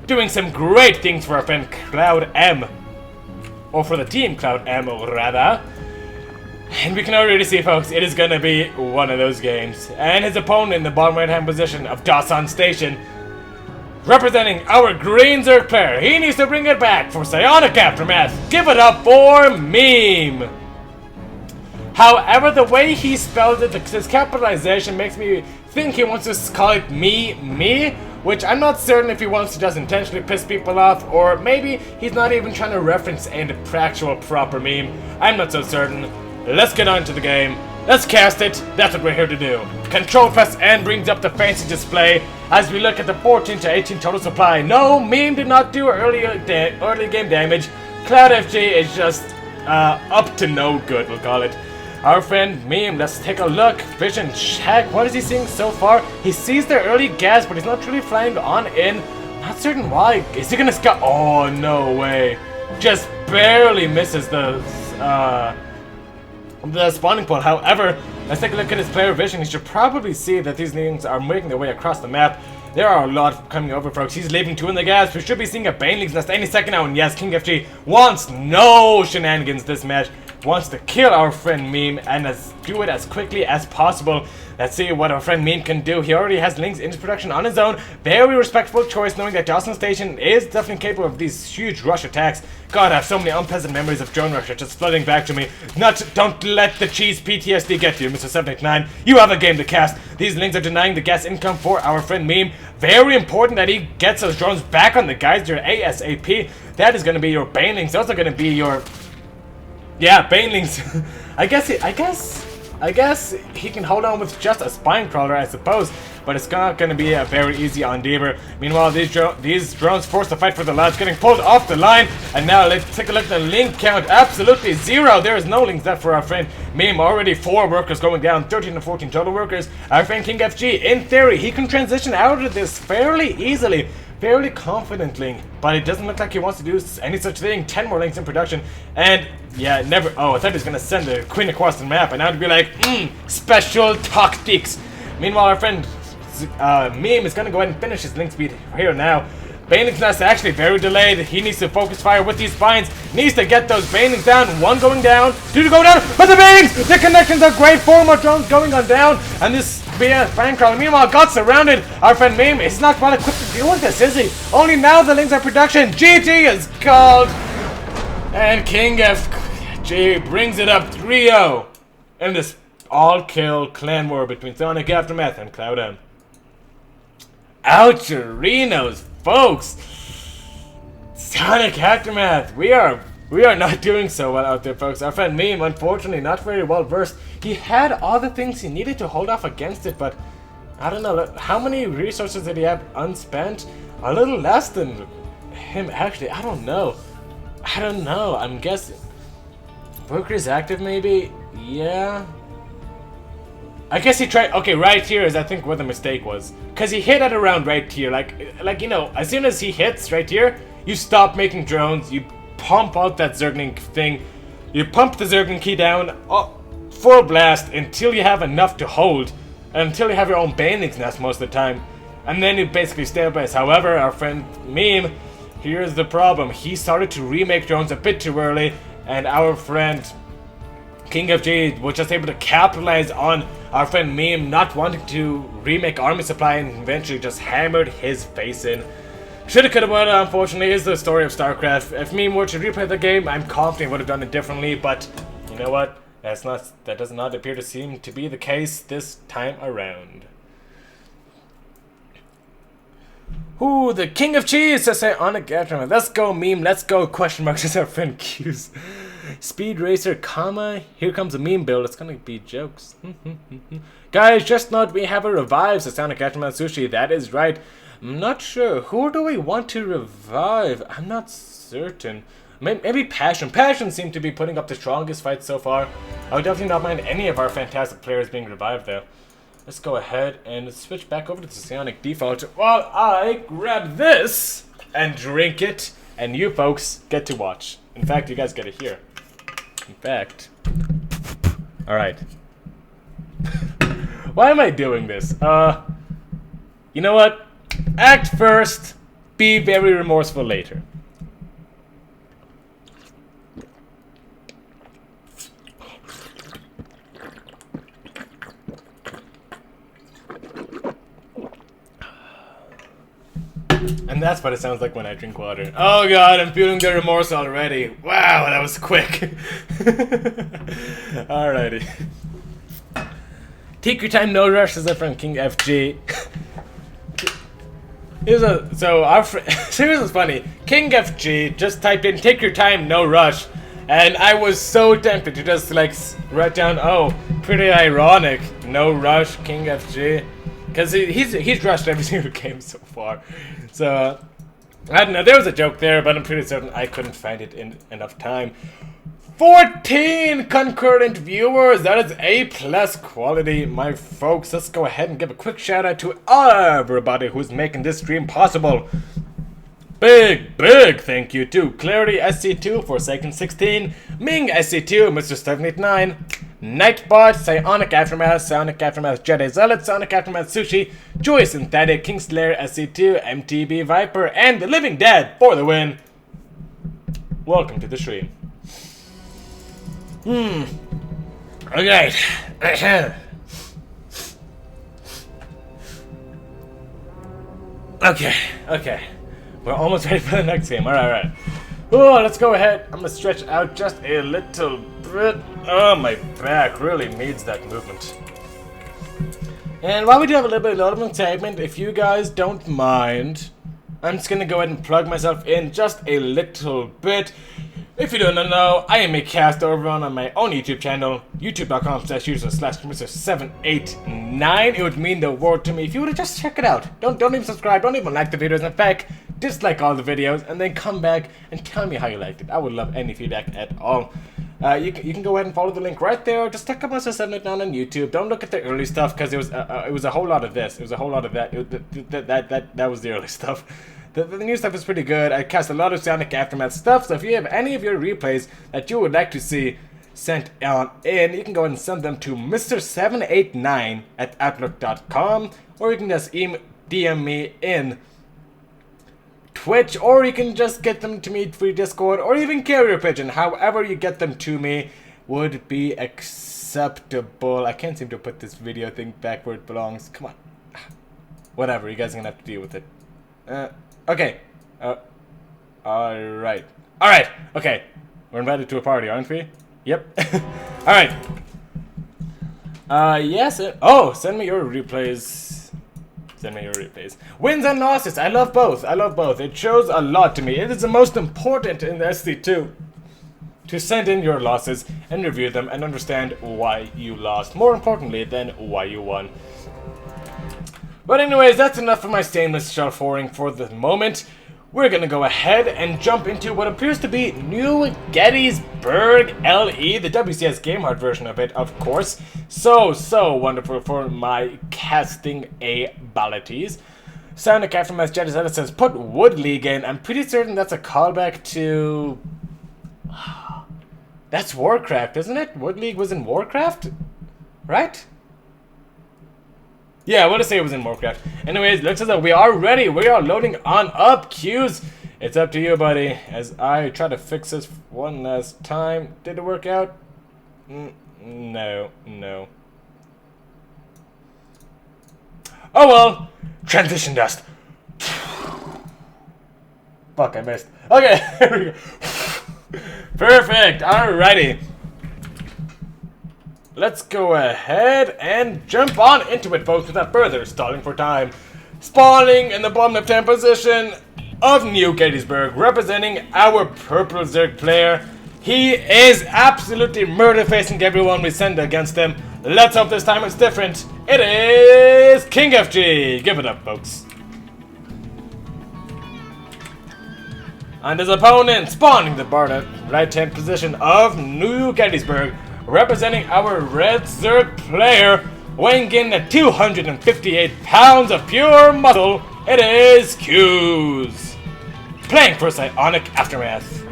Doing some great things for our friend CloudM. Or for the team CloudM, rather. And we can already see, folks, it is gonna be one of those games. And his opponent in the bottom right-hand position of Dasan Station, representing our green Zerg player. He needs to bring it back for Psionic Aftermath. Give it up for Meme. However, the way he spelled it, his capitalization makes me think he wants to call it me, which I'm not certain if he wants to just intentionally piss people off, or maybe he's not even trying to reference an actual proper meme. I'm not so certain. Let's get on to the game. Let's cast it. That's what we're here to do. Control press N brings up the fancy display as we look at the 14 to 18 total supply. No, Meme did not do early game damage. Cloud FG is just up to no good, we'll call it. Our friend Meme, let's take a look. Vision check. What is he seeing so far? He sees the early gas, but he's not truly flying on in. Not certain why. Is he gonna scout? Oh, no way. Just barely misses the spawning point. However, Let's take a look at his player vision. You should probably see that these things are making their way across the map. There are a lot coming over, folks. He's leaving 2 in the gas. We should be seeing a Baneling's Nest any second now. And yes, King FG wants no shenanigans this match. Wants to kill our friend Meme and do it as quickly as possible. Let's see what our friend Meme can do. He already has Links into production on his own. Very respectful choice, knowing that Jocelyn Station is definitely capable of these huge rush attacks. God, I have so many unpleasant memories of Drone Rusher just flooding back to me. Don't let the cheese PTSD get to you, Mr. 789. You have a game to cast. These Links are denying the gas income for our friend Meme. Very important that he gets those drones back on the geyser ASAP. That is going to be your Banelings. Also going to be your... yeah, Banelings. I guess he can hold on with just a spine crawler, I suppose, but it's not going to be a very easy endeavor. Meanwhile, these drones forced to fight for the lads, getting pulled off the line, and now let's take a look at the link count. Absolutely 0. There is no links left for our friend Meme. Already 4 workers going down, 13 to 14 total workers. Our friend King FG, in theory, he can transition out of this fairly easily. Fairly confidently, but it doesn't look like he wants to do any such thing. 10 more links in production, and yeah, never. Oh, I thought he was gonna send the Queen across the map, and now to be like, special tactics. Meanwhile, our friend Meme is gonna go ahead and finish his link speed here now. Baneling's Nest actually very delayed. He needs to focus fire with these spines. Needs to get those Banelings down. 1 going down, 2 to go down. But the Banelings! The connections are great. 4 more drones going on down. And this spine crawler, meanwhile, got surrounded. Our friend Meme is not well equipped to deal with this, is he? Only now the links are production. GG is called. And King FG brings it up 3-0 in this all-kill clan war between Psionic Aftermath and CloudM. Oucherinos, folks! Psionic Aftermath, we are not doing so well out there, folks. Our friend Meme, unfortunately, not very well versed. He had all the things he needed to hold off against it, but I don't know. How many resources did he have unspent? A little less than him, actually. I don't know. I'm guessing. Worker is active, maybe? Yeah. I guess he tried. Okay, right here is I think where the mistake was, cause he hit at around right here, like you know, as soon as he hits right here, you stop making drones, you pump out that Zergling thing, you pump the Zergling key down, full blast until you have enough to hold, until you have your own Baneling's Nest most of the time, and then you basically stabilize. However, our friend Meme, here's the problem: he started to remake drones a bit too early, and our friend King FG was just able to capitalize on our friend Meme not wanting to remake army supply and eventually just hammered his face in. Shoulda, coulda, woulda, unfortunately, is the story of StarCraft. If Meme were to replay the game, I'm confident he would have done it differently, but you know what? That does not appear to seem to be the case this time around. Ooh, the King of Cheese says on a Gatron. Let's go, Meme, let's go, question mark, says our friend Q's. Speed Racer, comma, here comes a meme build. It's gonna be jokes. Guys, just note we have a revive, says Sonic Aftermath Sushi. That is right. I'm not sure. Who do we want to revive? I'm not certain. Maybe Passion. Passion seemed to be putting up the strongest fight so far. I would definitely not mind any of our fantastic players being revived, though. Let's go ahead and switch back over to the Psionic default while I grab this and drink it, and you folks get to watch. In fact, you guys get to hear. In fact, alright. Why am I doing this? You know what? Act first, be very remorseful later. And that's what it sounds like when I drink water. Oh god, I'm feeling the remorse already. Wow, that was quick. Alrighty. Take your time, no rush, says our friend King FG. Here's what's funny. King FG just typed in "take your time, no rush," and I was so tempted to just like write down, "Oh, pretty ironic, no rush, King FG," because he's rushed every single game so far. So I don't know. There was a joke there, but I'm pretty certain I couldn't find it in enough time. 14 concurrent viewers. That is A+ quality, my folks. Let's go ahead and give a quick shout out to everybody who's making this stream possible. Big thank you to Clarity SC2, Forsaken 16, Ming SC2, Mr. 789, Nightbot, Psionic Aftermath, Psionic Aftermath Jedi Zealot, Psionic Aftermath Sushi, Joy Synthetic, Kingslayer SC2, MTB Viper, and the Living Dead for the win. Welcome to the stream. Okay. Okay. We're almost ready for the next game. Alright. Oh, let's go ahead. I'm gonna stretch out just a little bit. Oh, my back really needs that movement. And while we do have a little bit of an segment, if you guys don't mind, I'm just gonna go ahead and plug myself in just a little bit. If you don't know, I am a cast over on my own YouTube channel, youtube.com/user/Mr789. It would mean the world to me if you would have just check it out. Don't even subscribe, don't even like the videos. In fact, dislike all the videos and then come back and tell me how you liked it. I would love any feedback at all. You can go ahead and follow the link right there. Just check out Mr789 on YouTube. Don't look at the early stuff because it was a whole lot of this. It was a whole lot of that. That was the early stuff. The new stuff is pretty good. I cast a lot of Psionic Aftermath stuff, so if you have any of your replays that you would like to see sent on in, you can go ahead and send them to Mr789@outlook.com, or you can just DM me in Twitch, or you can just get them to me through Discord, or even carrier pigeon. However you get them to me would be acceptable. I can't seem to put this video thing back where it belongs. Come on. Whatever, you guys are gonna have to deal with it. Okay. Alright. Alright, okay. We're invited to a party, aren't we? Yep. Alright. Yes. Oh, send me your replays. Send me your replays. Wins and losses. I love both. I love both. It shows a lot to me. It is the most important in the SC2 to send in your losses and review them and understand why you lost. More importantly than why you won. But anyways, that's enough of my stainless shell foring for the moment. We're gonna go ahead and jump into what appears to be New Gettysburg LE, the WCS GameHard version of it, of course. So wonderful for my casting abilities. Psionic Aftermath Jedi Zealot says, put Wood League in. I'm pretty certain that's a callback to... That's Warcraft, isn't it? Wood League was in Warcraft? Right? Yeah, I want to say it was in Warcraft. Anyways, looks as though we are ready. We are loading on up, Q's. It's up to you, buddy. As I try to fix this one last time. Did it work out? No. Oh well. Transition dust. Fuck, I missed. Okay, here we go. Perfect. Alrighty. Let's go ahead and jump on into it, folks, without further stalling for time. Spawning in the bottom left-hand position of New Gettysburg, representing our purple Zerg player. He is absolutely murder-facing everyone we send against him. Let's hope this time it's different. It is King FG. Give it up, folks. And his opponent, spawning the bottom right-hand position of New Gettysburg, representing our red Zerg player, weighing in at 258 pounds of pure muscle, it is Q's. Playing for Psionic Aftermath.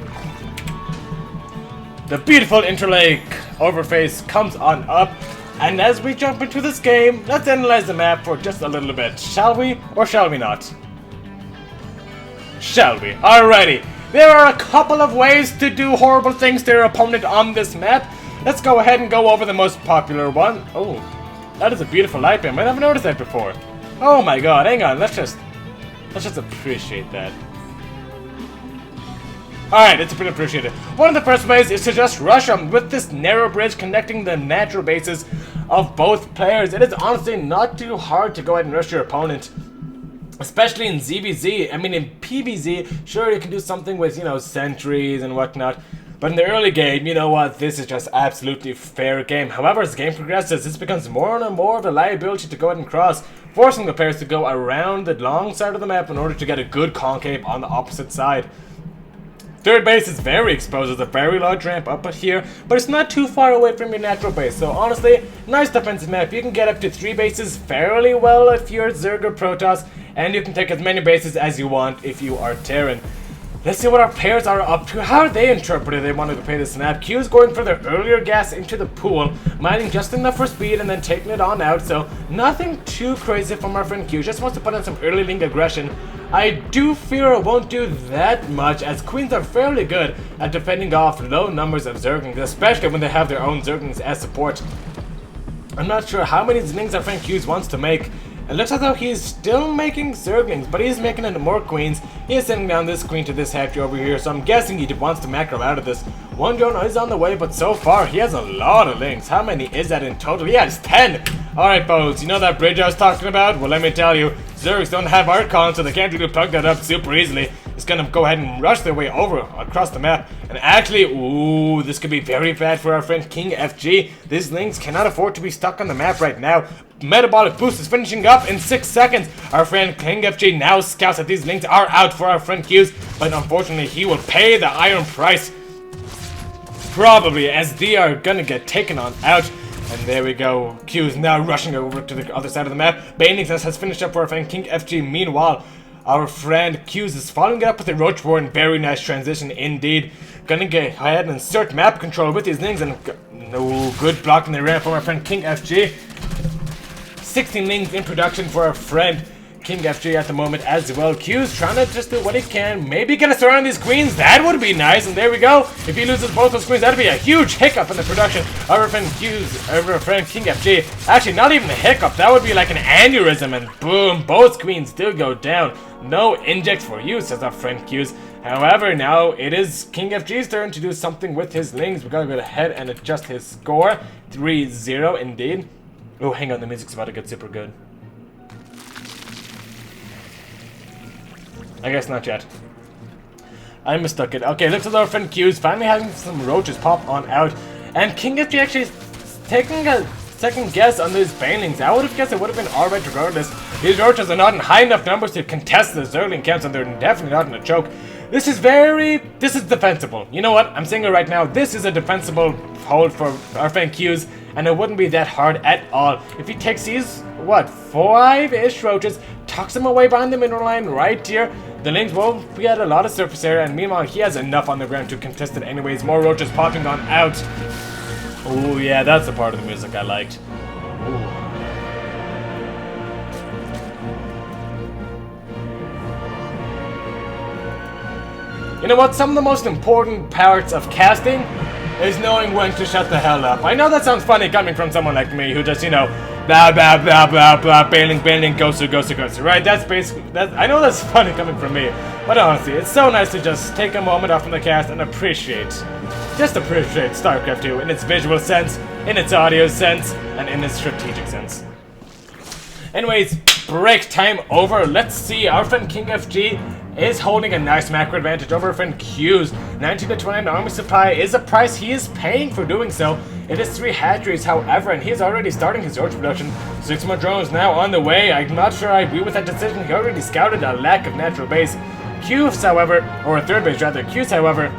The beautiful interlake overface comes on up, and as we jump into this game, let's analyze the map for just a little bit. Shall we, or shall we not? Shall we? Alrighty. There are a couple of ways to do horrible things to your opponent on this map. Let's go ahead and go over the most popular one. Oh, that is a beautiful light beam. I never noticed that before. Oh my god, hang on. Let's just appreciate that. Alright, let's appreciate it. One of the first ways is to just rush them with this narrow bridge connecting the natural bases of both players. It is honestly not too hard to go ahead and rush your opponent. Especially in ZVZ. I mean, in PVZ, sure, you can do something with, you know, sentries and whatnot. But in the early game, you know what, this is just absolutely fair game. However, as the game progresses, this becomes more and more of a liability to go ahead and cross, forcing the players to go around the long side of the map in order to get a good concave on the opposite side. Third base is very exposed. There's a very large ramp up here, but it's not too far away from your natural base. So honestly, nice defensive map. You can get up to 3 bases fairly well if you're Zerg or Protoss, and you can take as many bases as you want if you are Terran. Let's see what our pairs are up to. How they interpreted they wanted to play the snap. Q's going for the earlier gas into the pool, mining just enough for speed and then taking it on out. So nothing too crazy from our friend Q. Just wants to put in some early link aggression. I do fear it won't do that much, as queens are fairly good at defending off low numbers of Zerglings, especially when they have their own Zerglings as support. I'm not sure how many Zerglings our friend Q's wants to make. It looks as though he's still making Zerglings, but he's making into more queens. He is sending down this queen to this hatchery over here, so I'm guessing he wants to macro out of this. One drone is on the way, but so far he has a lot of links. How many is that in total? He has 10! Alright folks, you know that bridge I was talking about? Well, let me tell you, Zergs don't have Archon, so they can't really plug that up super easily. It's gonna go ahead and rush their way over across the map. And actually, ooh, this could be very bad for our friend King FG. These links cannot afford to be stuck on the map right now. Metabolic boost is finishing up in 6 seconds. Our friend King FG now scouts that these links are out for our friend Q's, but unfortunately he will pay the iron price. Probably, as they are gonna get taken on out. And there we go. Q is now rushing over to the other side of the map. Bane's has finished up for our friend King FG. Meanwhile, our friend Q's is following it up with a Roach Warren. Very nice transition indeed. Gonna get ahead and insert map control with these links. And no good blocking the ramp from our friend King FG. 16 links in production for our friend King FG at the moment as well. Q's trying to just do what he can. Maybe get us around these queens. That would be nice. And there we go. If he loses both those queens, that'd be a huge hiccup in the production. Our friend King FG. Actually, not even a hiccup. That would be like an aneurysm. And boom, both queens do go down. No inject for you, says our friend Q's. However, now it is King FG's turn to do something with his links. We gotta go ahead and adjust his score. 3-0 indeed. Oh, hang on. The music's about to get super good. I guess not yet. I mistook it. Okay, looks like our friend Q's finally having some roaches pop on out. And King FG actually is taking a second guess on these banelings. I would have guessed it would have been alright regardless. These roaches are not in high enough numbers to contest the Zergling camps, and they're definitely not in a choke. This is defensible. You know what? I'm saying it right now. This is a defensible hold for our friend Q's, and it wouldn't be that hard at all. If he takes these, what, 5-ish roaches, tucks them away behind the mineral line right here, the links will get a lot of surface area, and meanwhile he has enough on the ground to contest it anyways. More roaches popping on out. Oh yeah, that's the part of the music I liked. Ooh. You know what? Some of the most important parts of casting is knowing when to shut the hell up. I know that sounds funny coming from someone like me who just, you know, blah blah blah blah blah, bailing, ghost, right? That's basically, I know that's funny coming from me, but honestly, it's so nice to just take a moment off from the cast and appreciate StarCraft 2 in its visual sense, in its audio sense, and in its strategic sense. Anyways, break time over. Let's see, our friend King FG is holding a nice macro advantage over our friend Q's. 19 to 29 army supply is a price he is paying for doing so. It is 3 hatcheries, however, and he is already starting his roach production. 6 more drones now on the way. I'm not sure I agree with that decision. He already scouted a lack of natural base. Q's, however, or a third base rather, Q's, however,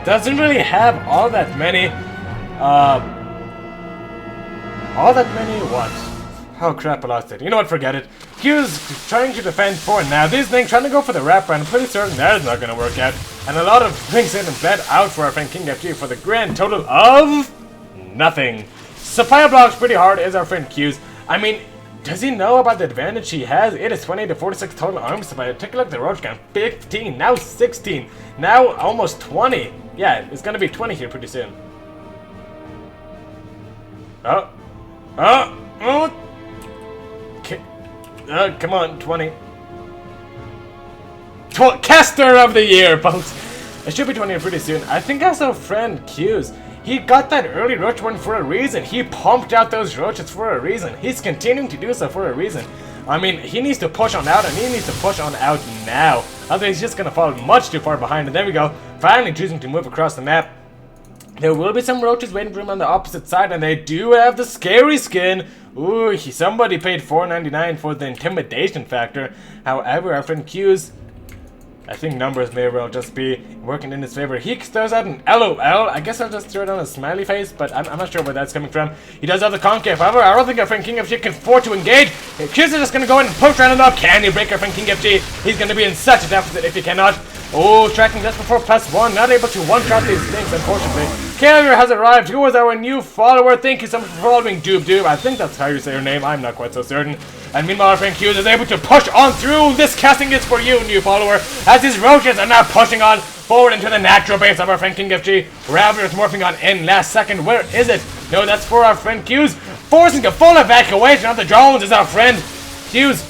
doesn't really have all that many, what? Oh crap, I lost it. You know what, forget it. Q's trying to defend for now. These things trying to go for the wrap, and I'm pretty certain that is not going to work out. And a lot of things in bed out for our friend King FG for the grand total of nothing. Supply blocks pretty hard is our friend Q's. I mean, does he know about the advantage he has? It is 20 to 46 total army supply. Take a look at the roach count. 15, now 16, now almost 20. Yeah, it's going to be 20 here pretty soon. Come on, 20. Caster of the year, folks. It should be 20 pretty soon. I think also friend Q's. He got that early roach one for a reason. He pumped out those roaches for a reason. He's continuing to do so for a reason. I mean, he needs to push on out, and he needs to push on out now. Otherwise, he's just going to fall much too far behind. And there we go. Finally choosing to move across the map. There will be some roaches waiting for him on the opposite side, and they do have the scary skin. Ooh, somebody paid $4.99 for the intimidation factor. However, our friend Q's, I think numbers may well just be working in his favor. He throws out an LOL. I guess I'll just throw down a smiley face, but I'm not sure where that's coming from. He does have the concave. However, I don't think our friend King FG can afford to engage. Q's is just going to go in and push round it up. Can he break our friend King FG? He's going to be in such a deficit if he cannot. Oh, tracking just before +1. Not able to one-shot these things, unfortunately. Carrier has arrived. Who is our new follower? Thank you so much for following Doob. I think that's how you say her name. I'm not quite so certain. And meanwhile, our friend Hughes is able to push on through. This casting is for you, new follower, as his roaches are now pushing on forward into the natural base of our friend King FG. Ravagers morphing on in last second. Where is it? No, that's for our friend Hughes. Forcing a full evacuation of the drones is our friend Hughes.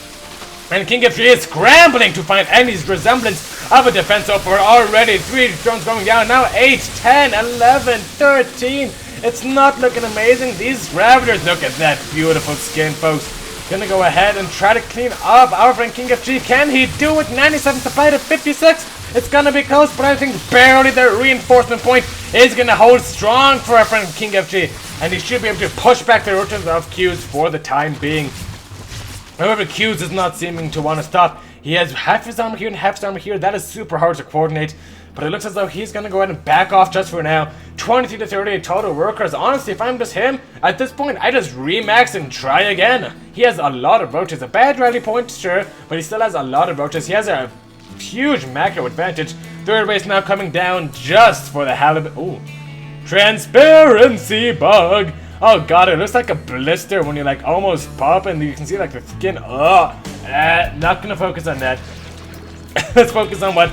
And King FG is scrambling to find any resemblance of a defense so far. Already 3 drones going down. Now 8, 10, 11, 13. It's not looking amazing. These Ravagers, look at that beautiful skin, folks. Gonna go ahead and try to clean up our friend King FG. Can he do it? 97 to fight at 56. It's gonna be close, but I think barely the reinforcement point is gonna hold strong for our friend King FG. And he should be able to push back the rotations of Q's for the time being. However, Q's is not seeming to want to stop. He has half his armor here and half his armor here. That is super hard to coordinate. But it looks as though he's going to go ahead and back off just for now. 23 to 38 total workers. Honestly, if I'm just him, at this point, I just remax and try again. He has a lot of roaches. A bad rally point, sure, but he still has a lot of roaches. He has a huge macro advantage. Third base now coming down just for the halibut. Ooh. Transparency bug. Oh god, it looks like a blister when you like almost pop and you can see like the skin. Not gonna focus on that. Let's focus on what?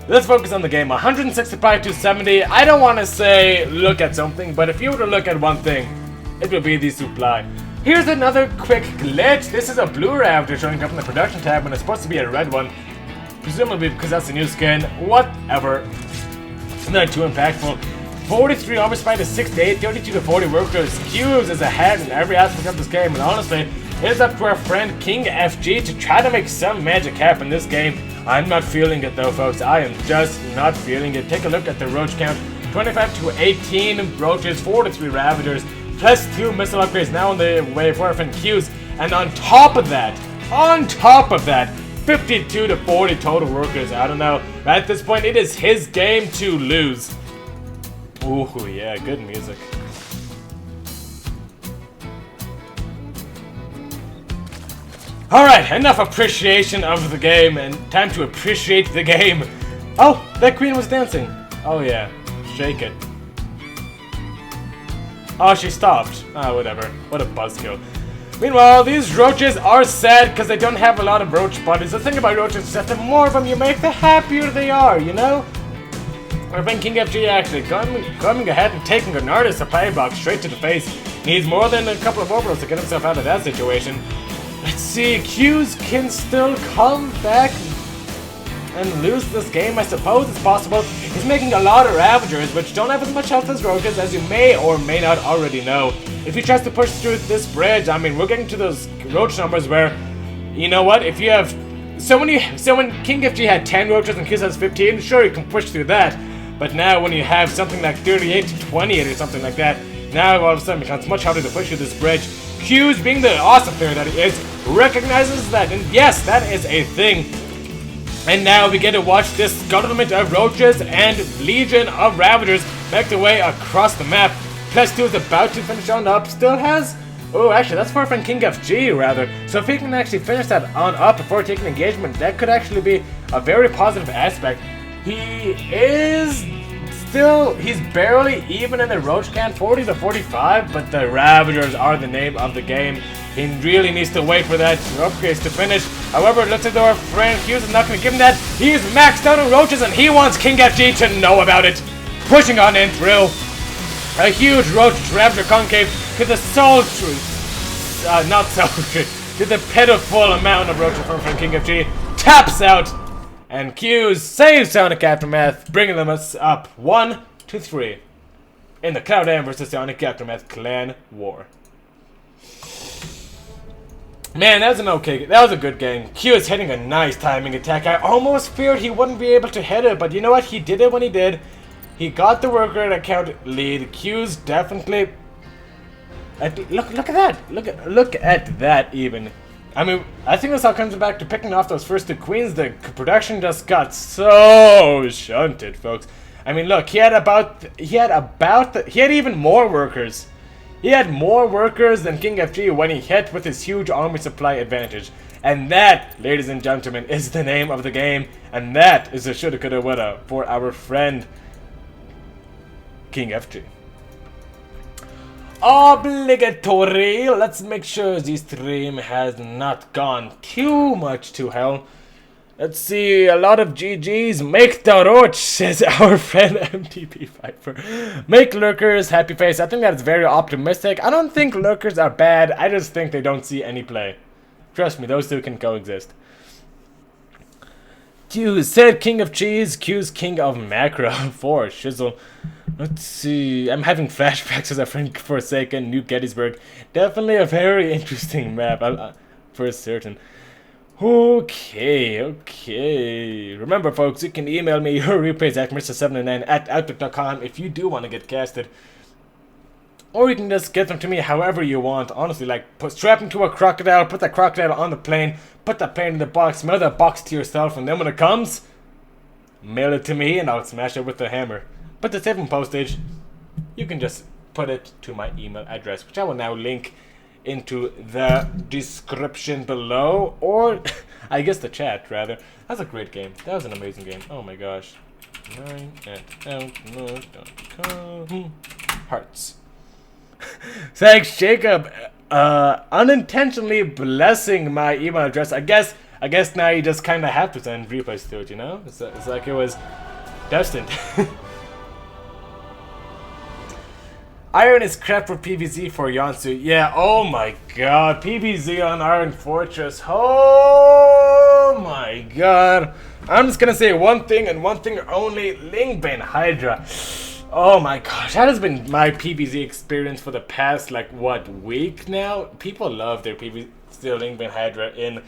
Let's focus on the game. 165 to 70. I don't want to say look at something, but if you were to look at one thing, it will be the supply. Here's another quick glitch. This is a blue Raptor showing up in the production tab when it's supposed to be a red one. Presumably because that's a new skin. Whatever. Not too impactful. 43 armor spike to 68, 32 to 40 workers. Q's is ahead in every aspect of this game, and honestly, it's up to our friend King FG to try to make some magic happen this game. I'm not feeling it though, folks. I am just not feeling it. Take a look at the roach count. 25 to 18 roaches, 43 ravagers, plus 2 missile upgrades now on the way for our friend Q's. And on top of that, 52 to 40 total workers. I don't know. At this point, it is his game to lose. Ooh, yeah, good music. Alright, enough appreciation of the game, and time to appreciate the game. Oh, that queen was dancing. Oh yeah, shake it. Oh, she stopped. Oh, whatever. What a buzzkill. Meanwhile, these roaches are sad because they don't have a lot of roach bodies. The thing about roaches is that the more of them you make, the happier they are, you know? Our friend King FG actually coming ahead and taking an artist supply box straight to the face. Needs more than a couple of orbitals to get himself out of that situation. Let's see, Q's can still come back and lose this game. I suppose it's possible. He's making a lot of Ravagers, which don't have as much health as Roaches, as you may or may not already know. If he tries to push through this bridge, I mean, we're getting to those Roach numbers where, you know what, if you have... So when King FG had 10 Roaches and Q's has 15, sure, you can push through that. But now when you have something like 38 to 28 or something like that, now all of a sudden it becomes much harder to push through this bridge. Q's, being the awesome player that he is, recognizes that, and yes, that is a thing. And now we get to watch this government of roaches and legion of ravagers make their way across the map. Plus 2 is about to finish on up, still has... Oh, actually, that's for our friend King FG, rather. So if he can actually finish that on up before taking engagement, that could actually be a very positive aspect. He is still, he's barely even in the roach count, 40 to 45, but the Ravagers are the name of the game. He really needs to wait for that upgrades to finish. However, it looks as though our friend Hughes is not going to give him that. He's maxed out on roaches and he wants King FG to know about it. Pushing on in through. A huge roach Ravager concave to the sultry, not sultry, to the pitiful amount of roaches from King FG. Taps out. And Q's saves Psionic Aftermath, bringing them up 1 to 3 in the CloudM versus Psionic Aftermath clan war. Man, that was a good game. Q is hitting a nice timing attack. I almost feared he wouldn't be able to hit it, but you know what? He did it when he did. He got the worker account lead. Q's definitely. Look at that. Look at that even. I mean, I think this all comes back to picking off those first 2 queens. The production just got so shunted, folks. I mean, look, he had even more workers. He had more workers than King FG when he hit with his huge army supply advantage. And that, ladies and gentlemen, is the name of the game. And that is the shoulda coulda woulda for our friend King FG. Obligatory. Let's make sure this stream has not gone too much to hell. Let's see, a lot of GGs. Make the roach, says our friend MTP Viper. Make lurkers, happy face. I think that's very optimistic. I don't think lurkers are bad. I just think they don't see any play. Trust me, those two can coexist. Q said King of Cheese. Q's King of Macro. For Shizzle. Let's see. I'm having flashbacks as a friend Forsaken, New Gettysburg. Definitely a very interesting map, for certain. Okay. Remember, folks, you can email me your replays at Mr709 at outlook.com if you do want to get casted. Or you can just get them to me however you want. Honestly, like, strap them to a crocodile, put that crocodile on the plane, put that plane in the box, mail that box to yourself, and then when it comes, mail it to me and I'll smash it with the hammer. But to save on postage, you can just put it to my email address, which I will now link into the description below, or I guess the chat, rather. That's a great game. That was an amazing game. Oh my gosh. 9@outlook.com. Hearts. Thanks, Jacob. Unintentionally blessing my email address. I guess now you just kind of have to send replays to it, you know? It's like it was destined. Iron is crap for PvZ for Yonsu. Yeah, oh my god. PvZ on Iron Fortress. Oh my god. I'm just gonna say one thing and one thing only. Lingbane Hydra. Oh my gosh. That has been my PvZ experience for the past, like, what, week now? People love their PvZ Lingbane Hydra in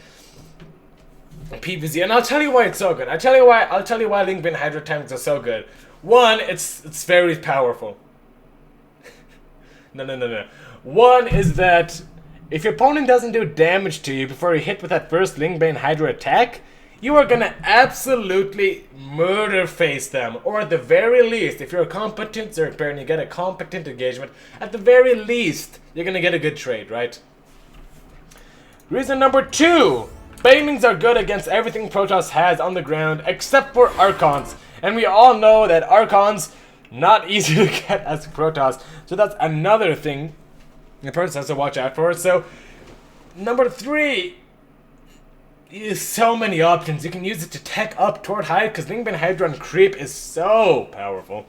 PvZ. And I'll tell you why it's so good. I'll tell you why Lingbane Hydra tanks are so good. One, it's very powerful. No. One is that if your opponent doesn't do damage to you before you hit with that first Lingbane Hydra attack, you are gonna absolutely murder face them. Or at the very least, if you're a competent Zerg player and you get a competent engagement, at the very least, you're gonna get a good trade, right? Reason number 2. Banelings are good against everything Protoss has on the ground except for Archons. And we all know that Archons, not easy to get as Protoss, so that's another thing the person has to watch out for. So, number 3 is so many options. You can use it to tech up toward hide, because Lingbane Hydra and Creep is so powerful.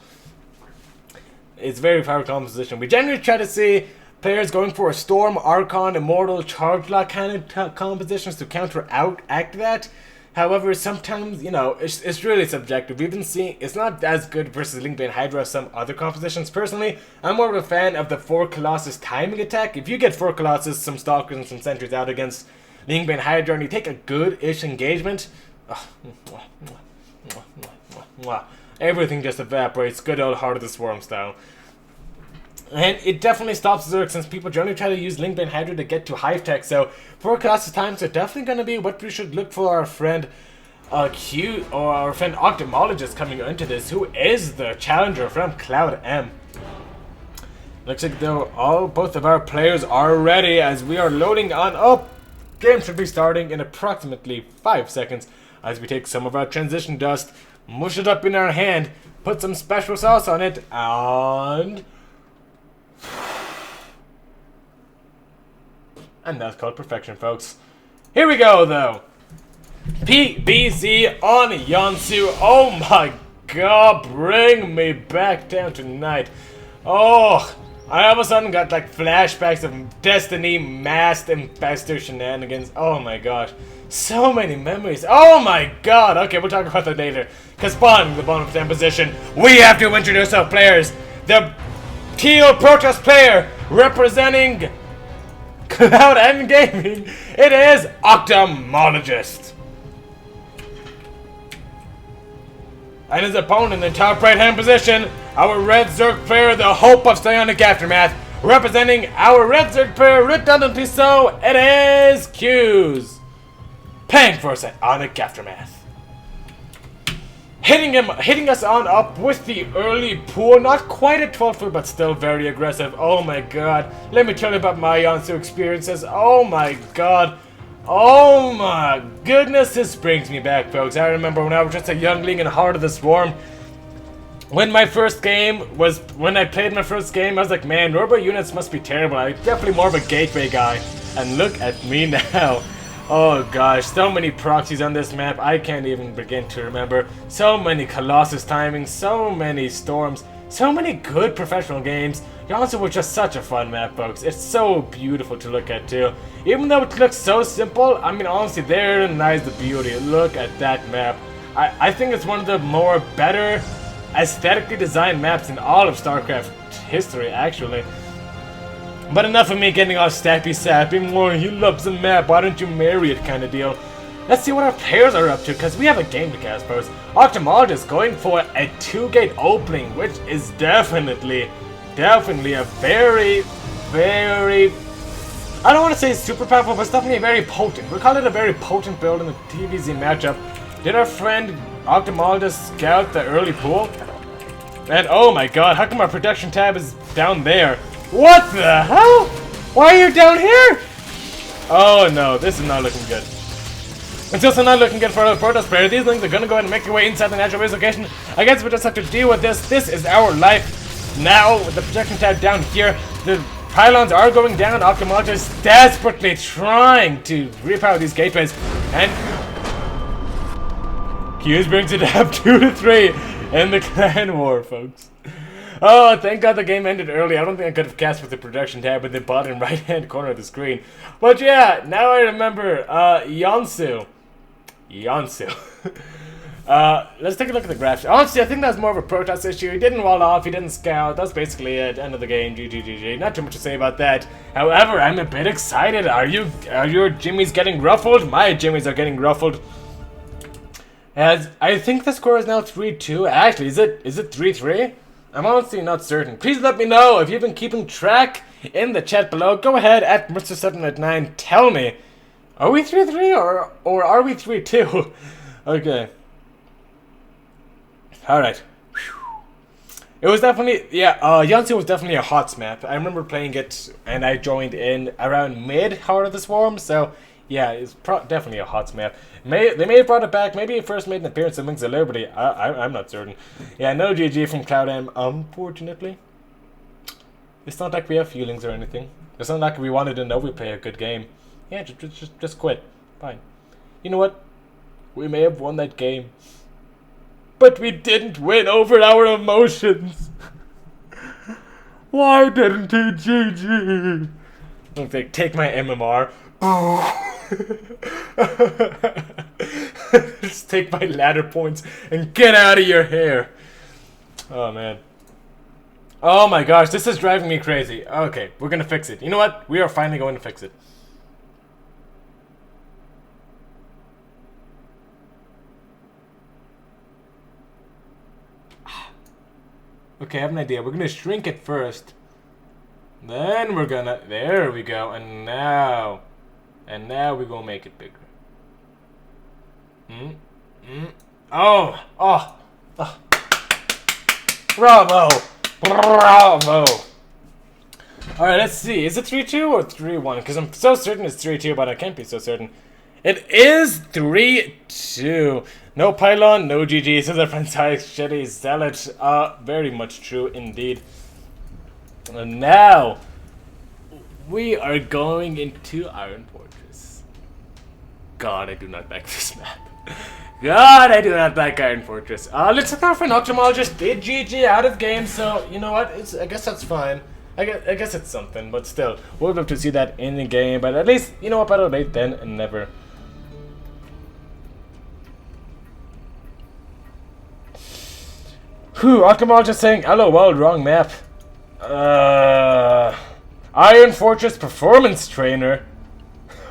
It's very powerful composition. We generally try to see players going for a Storm, Archon, Immortal, Charge Lock kind of compositions to counteract that. However, sometimes, you know, it's really subjective. We've been seeing it's not as good versus Lingbane Hydra as some other compositions. Personally, I'm more of a fan of the 4 Colossus timing attack. If you get 4 Colossus, some Stalkers, and some Sentries out against Lingbane Hydra, and you take a good-ish engagement, everything just evaporates. Good old Heart of the Swarm style. And it definitely stops Zerg, since people generally try to use Lingbane Hydra to get to Hive Tech. So, 4 Colossus times are definitely going to be what we should look for our friend Q, or our friend Octomologist coming into this, who is the challenger from CloudM. Looks like though both of our players are ready as we are loading on up. Game should be starting in approximately 5 seconds as we take some of our transition dust, mush it up in our hand, put some special sauce on it, and that's called perfection, folks. Here we go, though. PBZ on Yonsu. Oh my god, bring me back down tonight. Oh, I all of a sudden got like flashbacks of Destiny masked Infestor shenanigans. Oh my gosh. So many memories. Oh my god. Okay, we'll talk about that later. Because spawning the bottom 10 position, we have to introduce our players. The Teal Protoss player representing CloudM Gaming. It is Octomologist. And his opponent in the top right hand position, our Red Zerg player, the hope of Psionic Aftermath, representing our Red Zerg player, redundantly so, it is Q's paying for Psionic Aftermath. Hitting us on up with the early pool, not quite at 12th, but still very aggressive. Oh my god. Let me tell you about my Yonsu experiences. Oh my god. Oh my goodness, this brings me back, folks. I remember when I was just a youngling in the heart of the swarm. When I played my first game, I was like, man, robot units must be terrible. I'm definitely more of a gateway guy. And look at me now. Oh gosh, so many proxies on this map, I can't even begin to remember. So many Colossus timings, so many storms, so many good professional games. Yonsu was just such a fun map, folks. It's so beautiful to look at too. Even though it looks so simple, I mean honestly, therein lies the beauty. Look at that map. I think it's one of the more better aesthetically designed maps in all of StarCraft history, actually. But enough of me getting all sappy. More, he loves the map, why don't you marry it kind of deal. Let's see what our players are up to, because we have a game to cast first. Octomologist going for a 2-gate opening, which is definitely a very, I don't want to say super powerful, but it's definitely very potent. We'll call it a very potent build in the TVZ matchup. Did our friend Octomologist scout the early pool? And oh my god, how come our protection tab is down there? What the hell? Why are you down here? Oh no, this is not looking good. It's also not looking good for our Protoss player. These things are gonna go ahead and make their way inside the natural base location. I guess we just have to deal with this. This is our life. Now, with the protection tab down here, the pylons are going down. Octomologist is desperately trying to repower these gateways. And Hughes brings it up 2-3 in the clan war, folks. Oh, thank God the game ended early. I don't think I could have cast with the production tab in the bottom right-hand corner of the screen. But yeah, now I remember, Yonsu. Let's take a look at the graphs. Honestly, I think that's more of a Protoss issue. He didn't wall off, he didn't scout. That's basically it. End of the game. GG. Not too much to say about that. However, I'm a bit excited. Are your jimmies getting ruffled? My jimmies are getting ruffled. As I think the score is now 3-2. Actually, is it 3-3? I'm honestly not certain. Please let me know if you've been keeping track in the chat below. Go ahead at Mr789. Tell me, are we 3-3 or are we 3-2? Okay. All right. It was definitely, yeah, Yonsu was definitely a hot map. I remember playing it and I joined in around mid Heart of the Swarm, so yeah, it's definitely a hot map. They may have brought it back. Maybe it first made an appearance in Wings of Liberty. I'm not certain. Yeah, no GG from CloudM, unfortunately. It's not like we have feelings or anything. It's not like we wanted to know we play a good game. Yeah, just quit. Fine. You know what? We may have won that game, but we didn't win over our emotions. Why didn't he GG? Okay, take my MMR. Just take my ladder points and get out of your hair. Oh man. Oh my gosh, this is driving me crazy. Okay, we're gonna fix it. You know what? We are finally going to fix it. Okay, I have an idea. We're gonna shrink it first. Then we're gonna... There we go. And now we're gonna make it bigger. Oh! Bravo! Alright, let's see. Is it 3-2 or 3-1? Because I'm so certain it's 3-2, but I can't be so certain. It is 3-2. No pylon, no GG. Says our friend Shitty Zealot. Very much true indeed. And now we are going into Iron Fortress. God, I do not like this map. God, I do not like Iron Fortress. Let's look out for an Octomologist. Did GG out of game, so you know what? I guess that's fine. I guess it's something, but still, we'll love to see that in the game. But at least, you know what? Better late than never. Whew, Octomologist saying, LOL, wrong map. Iron Fortress Performance Trainer.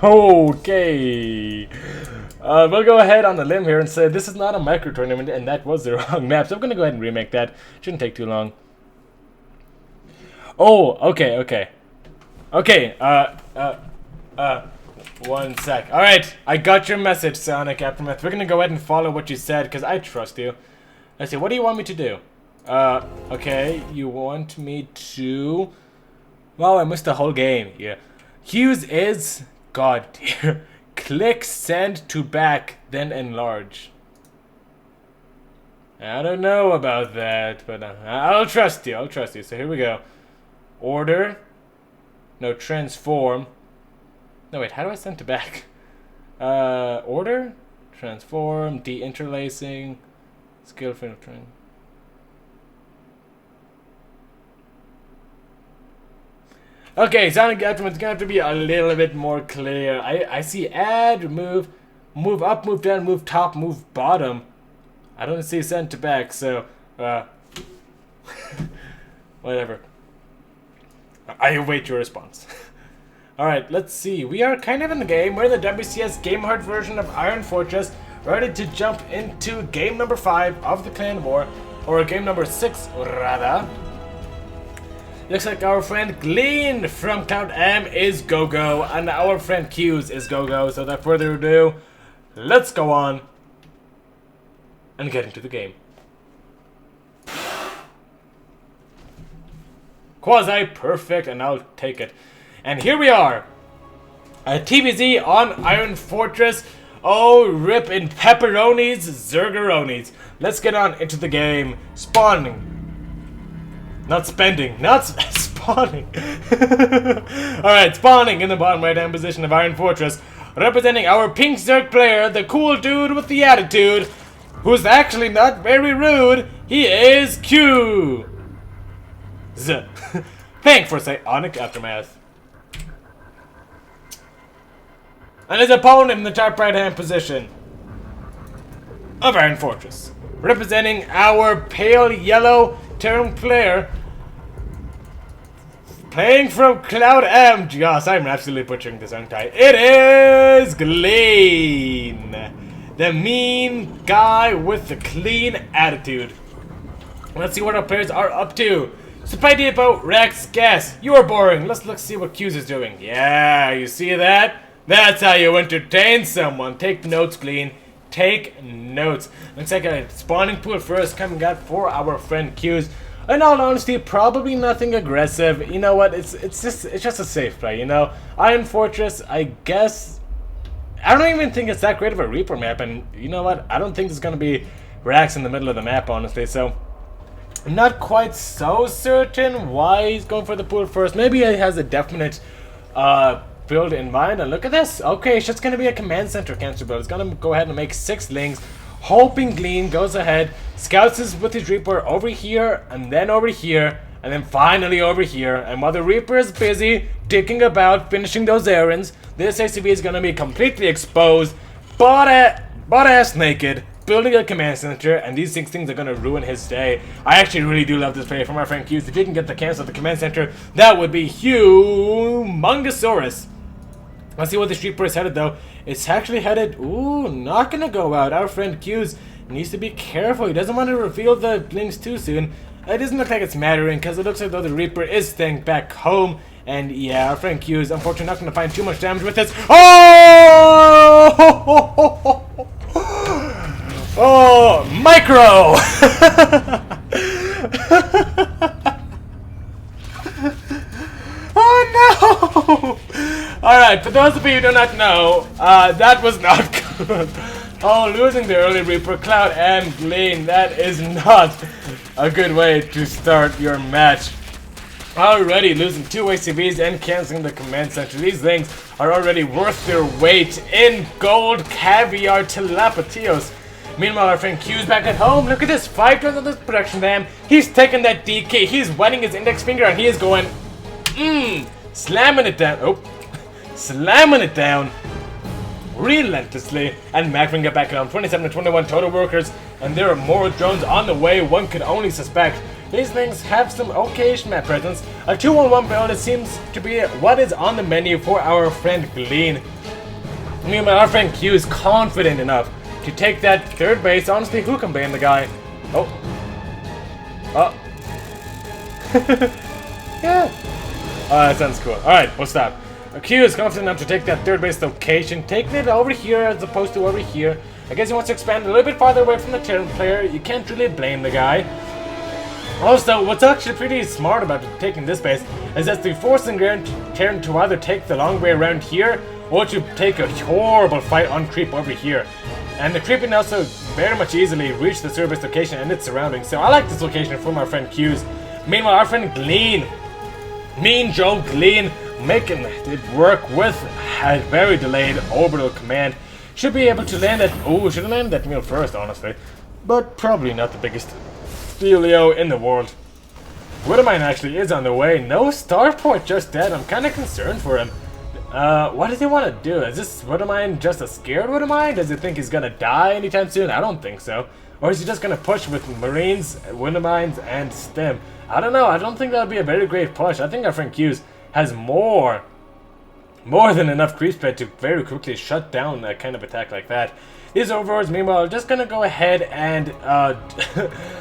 Okay. We'll go ahead on the limb here and say this is not a micro tournament, and that was the wrong map. So I'm gonna go ahead and remake that. Shouldn't take too long. Oh, okay. One sec. Alright, I got your message, Psionic Aftermath. We're gonna go ahead and follow what you said, because I trust you. Let's see, what do you want me to do? Okay, you want me to... Wow, I missed the whole game. Yeah. Hughes is... God dear. click send to back, then enlarge. I don't know about that, but I'll trust you. I'll trust you. So here we go. Order. No, transform. No, wait, how do I send to back? Order. Transform. De-interlacing. Skill filtering. Okay, Sonic Aftermath's gonna have to be a little bit more clear. I see add, move up, move down, move top, move bottom. I don't see send to back, so whatever. I await your response. Alright, let's see. We are kind of in the game. We're in the WCS Game Hard version of Iron Fortress, ready to jump into game number 5 of the Clan War, or game number 6 rather. Looks like our friend Glean from CloudM is go-go, and our friend Q's is go-go, so without further ado, let's go on and get into the game. Quasi-perfect, and I'll take it. And here we are, a TVZ on Iron Fortress. Oh, rip in pepperonis, zergaronis. Let's get on into the game. Spawning. Not spending, not spawning. Alright, spawning in the bottom right hand position of Iron Fortress. Representing our pink Zerg player, the cool dude with the attitude, who's actually not very rude. He is Q. Thank for Psionic Aftermath. And his opponent in the top right hand position of Iron Fortress. Representing our pale yellow Terran player, playing from CloudM. Gosh, I'm absolutely butchering this, aren't I? It is Glean, the mean guy with the clean attitude. Let's see what our players are up to. Supply depot, Rex, gas. You are boring. Let's see what Q's is doing. Yeah, you see that? That's how you entertain someone. Take notes, Glean. Take notes. Looks like a spawning pool first coming out for our friend Q's. In all honesty, probably nothing aggressive. You know what? It's just a safe play. You know, Iron Fortress. I guess I don't even think it's that great of a Reaper map. And you know what? I don't think there's gonna be racks in the middle of the map, honestly. So I'm not quite so certain why he's going for the pool first. Maybe he has a definite build in mind. And look at this. Okay, it's just gonna be a command center cancer build. It's gonna go ahead and make 6 lings, hoping Glean goes ahead, scouts us with his Reaper over here, and then over here, and then finally over here. And while the Reaper is busy dicking about finishing those errands, this ACV is gonna be completely exposed, butt ass naked, building a command center, and these 6 things are gonna ruin his day. I actually really do love this play from our friend Q's. If he can get the cancel of the command center, that would be humongosaurus. Let's see what the Reaper is headed though. It's actually headed, ooh, not gonna go out. Our friend Q's needs to be careful. He doesn't want to reveal the links too soon. It doesn't look like it's mattering, because it looks like though the Reaper is staying back home. And yeah, our friend Q's unfortunately not gonna find too much damage with this. Oh! Oh, micro! Oh no! Alright, for those of you who do not know, that was not good. Oh, losing the early Reaper, CloudM, Glean, that is not a good way to start your match. Already losing 2 ACVs and canceling the command center. These things are already worth their weight in gold, caviar, tilapatios. Meanwhile, our friend Q's back at home. Look at this, 5 turns on this production dam. He's taking that DK, he's wetting his index finger, and he is going, slamming it down. Oh, slamming it down relentlessly, and Macron get back around 27 to 21 total workers, and there are more drones on the way, one could only suspect. These things have some okayish map presence. A 2-on-1 build, it seems to be what is on the menu for our friend Glean. Meanwhile, our friend Q is confident enough to take that 3rd base. Honestly, who can blame the guy? Oh. Oh. Yeah. Oh, that sounds cool. Alright, we'll stop. Q is confident enough to take that 3rd base location, taking it over here as opposed to over here. I guess he wants to expand a little bit farther away from the Terran player. You can't really blame the guy. Also, what's actually pretty smart about taking this base is that they're forcing Terran to either take the long way around here Won't you take a horrible fight on creep over here? And the creep can also very much easily reach the service location and its surroundings. So I like this location from our friend Q's. Meanwhile, our friend Glean, Mean Joe Glean, making it work with a very delayed orbital command. Should be able to land that. Oh, should have landed that meal first, honestly. But probably not the biggest dealio in the world. Widowmine actually is on the way. No starport just dead. I'm kind of concerned for him. What does he want to do? Is this Widowmine just a scared Widowmine? Does he think he's gonna die anytime soon? I don't think so. Or is he just gonna push with Marines, Widowmines, and Stim? I don't know. I don't think that would be a very great push. I think our friend Q's has more than enough creep spread to very quickly shut down a kind of attack like that. These overlords, meanwhile, are just gonna go ahead and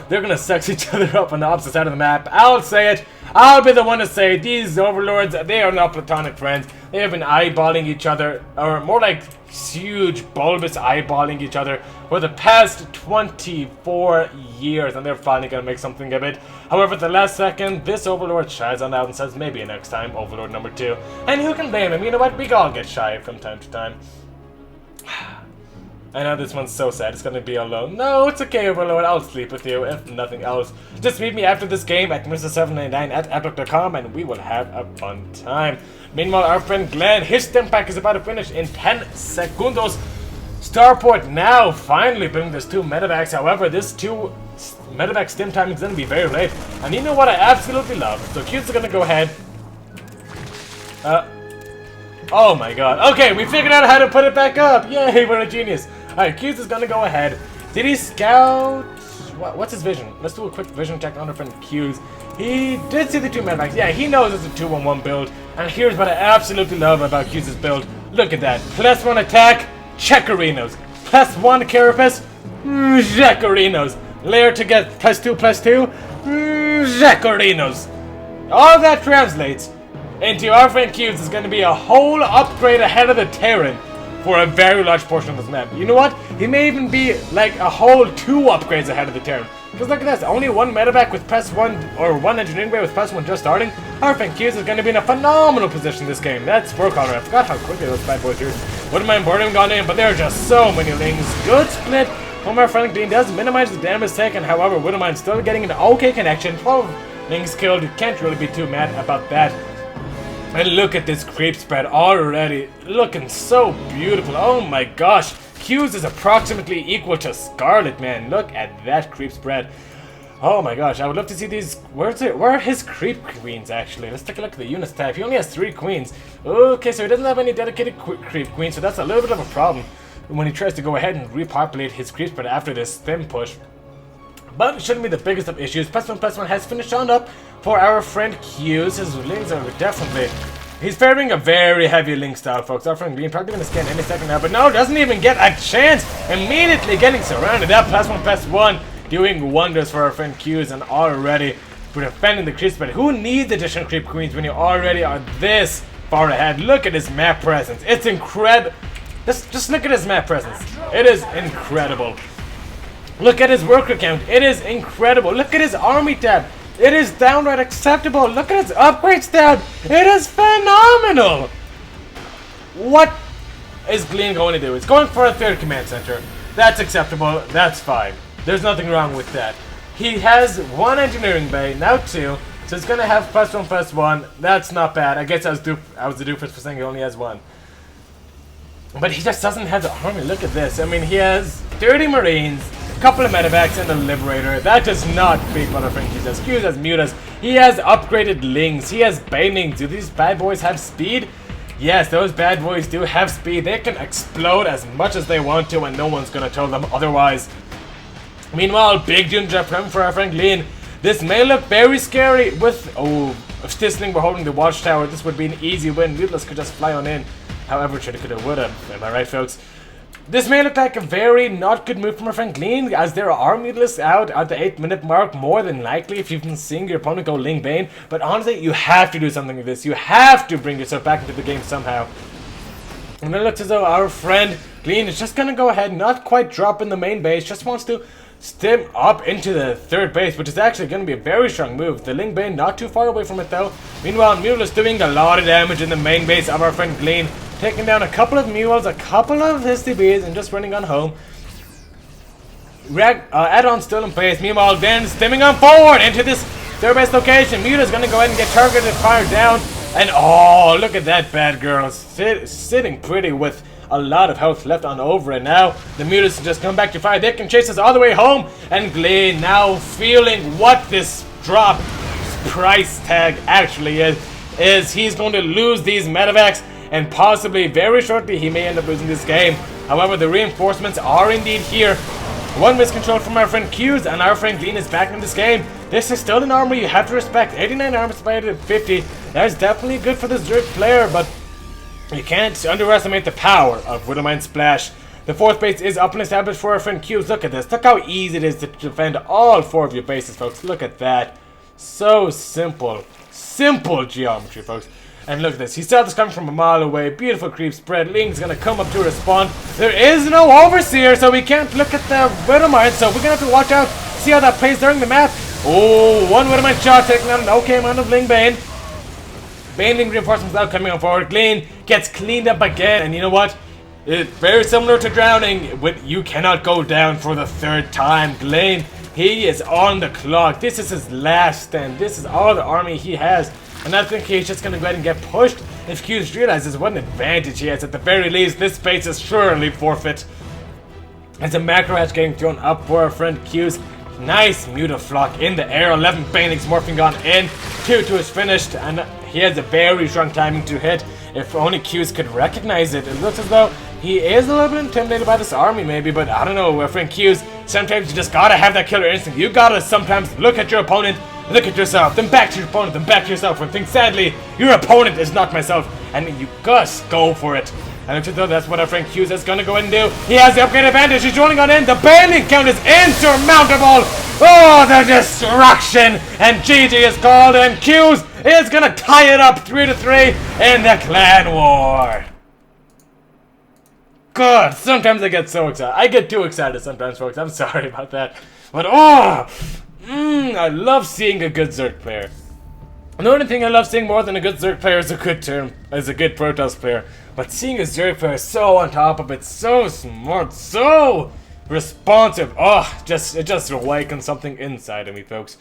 they're gonna sex each other up on the opposite side of the map. I'll say it. I'll be the one to say it. These overlords, they are not platonic friends. They have been eyeballing each other, or more like huge bulbous eyeballing each other for the past 24 years, and they're finally gonna make something of it. However, at the last second, this overlord shies on out and says maybe next time, overlord number 2. And who can blame him? You know what? We all get shy from time to time. I know this one's so sad, it's gonna be alone. No, it's okay, Overlord, I'll sleep with you, if nothing else. Just meet me after this game at Mr799 at outlook.com and we will have a fun time. Meanwhile, our friend Glenn, his stim pack is about to finish in 10 segundos. Starport now finally bringing this 2 medevacs. However, this 2 medevac stim timing is gonna be very late. And you know what I absolutely love? So Q's gonna go ahead. Oh my god. Okay, we figured out how to put it back up. Yay, we're a genius. Alright, Q's is gonna go ahead. Did he scout? What's his vision? Let's do a quick vision check on our friend Q's. He did see the 2 medevacs. Yeah, he knows it's a 2-1-1 build. And here's what I absolutely love about Q's build. Look at that. +1 attack, checkerinos. +1 carapace, checkerinos. Layer to get +2/+2, checkerinos. All that translates into our friend Q's is going to be a whole upgrade ahead of the Terran for a very large portion of this map. You know what? He may even be like a whole 2 upgrades ahead of the Terran. Because look at this, only 1 medevac with +1, or 1 engineering bay with +1 just starting. Our friend Q's is going to be in a phenomenal position this game. That's work order. I forgot how quickly those bad boys here. Wouldn't mind boarding gone in, but there are just so many lings. Good split from our friend Dean. Does minimize the damage taken. However, Widowmine still getting an okay connection. 12 lings killed. You can't really be too mad about that. And look at this creep spread already, looking so beautiful. Oh my gosh, Q's is approximately equal to Scarlet, man. Look at that creep spread. Oh my gosh, I would love to see these. Where are his creep queens actually? Let's take a look at the units tab. He only has 3 queens. Okay, so he doesn't have any dedicated creep queens, so that's a little bit of a problem when he tries to go ahead and repopulate his creep spread after this stim push. But it shouldn't be the biggest of issues. +1/+1 has finished on up for our friend Q's. His lings are definitely... He's favoring a very heavy link style, folks. Our friend Green probably going to scan any second now. But no, doesn't even get a chance. Immediately getting surrounded. That +1/+1 doing wonders for our friend Q's. And already defending the creep spread. Who needs additional creep queens when you already are this far ahead? Look at his map presence. It's incredible. Just look at his map presence. It is incredible. Look at his worker count. It is incredible. Look at his army tab. It is downright acceptable. Look at its upgrades tab. It is phenomenal. What is Glean going to do? It's going for a 3rd command center. That's acceptable. That's fine. There's nothing wrong with that. He has 1 engineering bay, now 2. So it's going to have +1/+1. That's not bad. I guess I was the doofus for saying he only has 1. But he just doesn't have the army. Look at this. I mean, he has 30 Marines, a couple of medevacs, and a Liberator. That does not beat what our friend Q's has. Q's has Mutas. He has upgraded Lings. He has Banings. Do these bad boys have speed? Yes, those bad boys do have speed. They can explode as much as they want to, and no one's going to tell them otherwise. Meanwhile, big Junja Prem for our friend Lean. This may look very scary with... Oh, if Stisling were holding the watchtower, this would be an easy win. Mutas could just fly on in. However, shoulda, coulda, woulda. Am I right, folks? This may look like a very not good move from our friend Glean, as there are Mutas out at the 8-minute mark, more than likely, if you've been seeing your opponent go Ling Bane. But honestly, you have to do something with this. You have to bring yourself back into the game somehow. And it looks as though our friend Glean is just gonna go ahead, not quite drop in the main base, just wants to stim up into the 3rd base, which is actually going to be a very strong move. The Ling Bane not too far away from it though. Meanwhile, Mule is doing a lot of damage in the main base of our friend Glean. taking down a couple of mules, a couple of STBs, and just running on home. Add-on still in place. Meanwhile, then stemming on forward into this third base location. Muta's gonna go ahead and get targeted, fired down. And oh, look at that bad girl. Sitting pretty with a lot of health left on over it now. The Muta's just come back to fire. They can chase us all the way home. And Glee now feeling what this drop price tag actually is he's going to lose these medevacs. And possibly very shortly he may end up losing this game. However, the reinforcements are indeed here. One miscontrol from our friend Q's, and our friend Glean is back in this game. This is still an armor you have to respect. 89 armor split at 50. That's definitely good for this Zerg player, but you can't underestimate the power of Widowmine Splash. The fourth base is up and established for our friend Q's. Look at this. Look how easy it is to defend all 4 of your bases, folks. Look at that. So simple. Simple geometry, folks. And look at this. He saw this coming from a mile away. Beautiful creep spread. Ling's gonna come up to respond. There is no Overseer, so we can't look at the Widowmine. So we're gonna have to watch out, see how that plays during the map. Oh, one Widowmine shot taking on an okay amount of Ling Bane. Baneling reinforcements now coming on forward. Glean gets cleaned up again. And you know what? It's very similar to drowning. You cannot go down for the 3rd time. Glean, he is on the clock. This is his last stand. This is all the army he has. And I think he's just going to go ahead and get pushed. If Q's realizes what an advantage he has, at the very least, this base is surely forfeit. As a macro hatch getting thrown up for our friend Q's. Nice Mutaflock in the air. 11 Banix morphing on in. 2-2 is finished. And he has a very strong timing to hit. If only Q's could recognize it. It looks as though he is a little bit intimidated by this army maybe. But I don't know, our friend Q's. Sometimes you just gotta have that killer instinct. You gotta sometimes look at your opponent. Look at yourself, then back to your opponent, then back to yourself. When things sadly, your opponent is not myself, and you just go for it. And looks as though that's what our friend Q's is gonna go ahead and do. He has the upgrade advantage. He's rolling on in. The Baneling count is insurmountable. Oh, the destruction! And GG is called, and Q's is gonna tie it up 3-3 in the clan war. God, sometimes I get so excited. I get too excited sometimes, folks. I'm sorry about that. But oh! I love seeing a good Zerg player. The only thing I love seeing more than a good Zerg player is a good Protoss player. But seeing a Zerg player so on top of it, so smart, so responsive. Oh, it just awakens something inside of me, folks.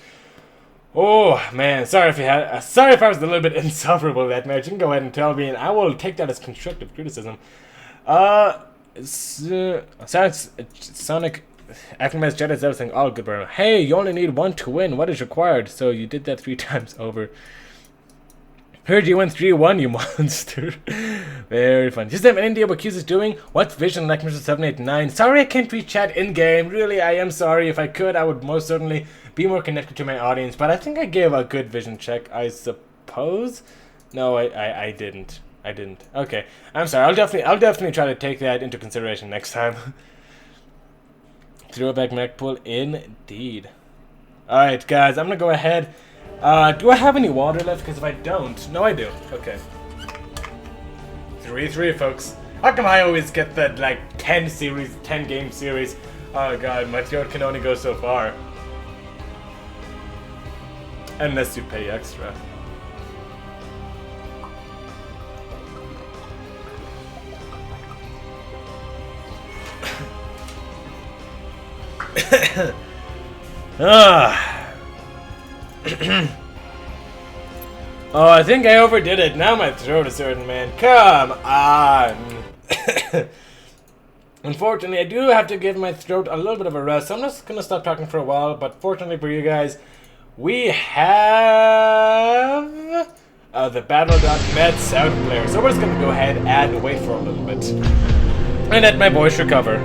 Oh man, sorry if I was a little bit insufferable that match. You can go ahead and tell me, and I will take that as constructive criticism. Sonic. Aftermath Jedi's everything, all good, bro. Hey, you only need 1 to win. What is required? So you did that 3 times over. Heard you win 3-1, you monster. Very fun. Just have any idea what Q's is doing? What vision like Mr. 789? Sorry I can't read chat in game. Really, I am sorry. If I could, I would most certainly be more connected to my audience. But I think I gave a good vision check, I suppose. No, I didn't. I didn't. Okay, I'm sorry. I'll definitely try to take that into consideration next time. Throwback mech pull indeed. Alright guys, I'm gonna go ahead. Do I have any water left? Because if I don't, no I do. Okay. 3-3 folks. How come I always get that like 10 game series? Oh god, my throat can only go so far. Unless you pay extra. Oh, I think I overdid it. Now my throat is hurting, man. Come on. Unfortunately, I do have to give my throat a little bit of a rest. So I'm just going to stop talking for a while. But fortunately for you guys, we have the Battle.net sound player. So we're just going to go ahead and wait for a little bit. And let my voice recover.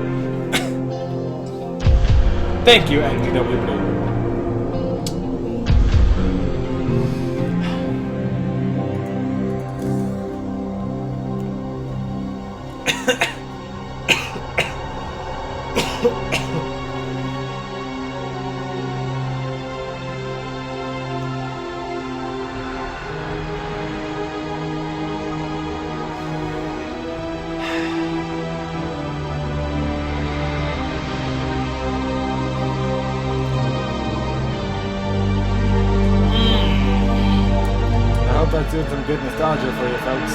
Thank you, NGW Blue. That's doing some good nostalgia for you folks.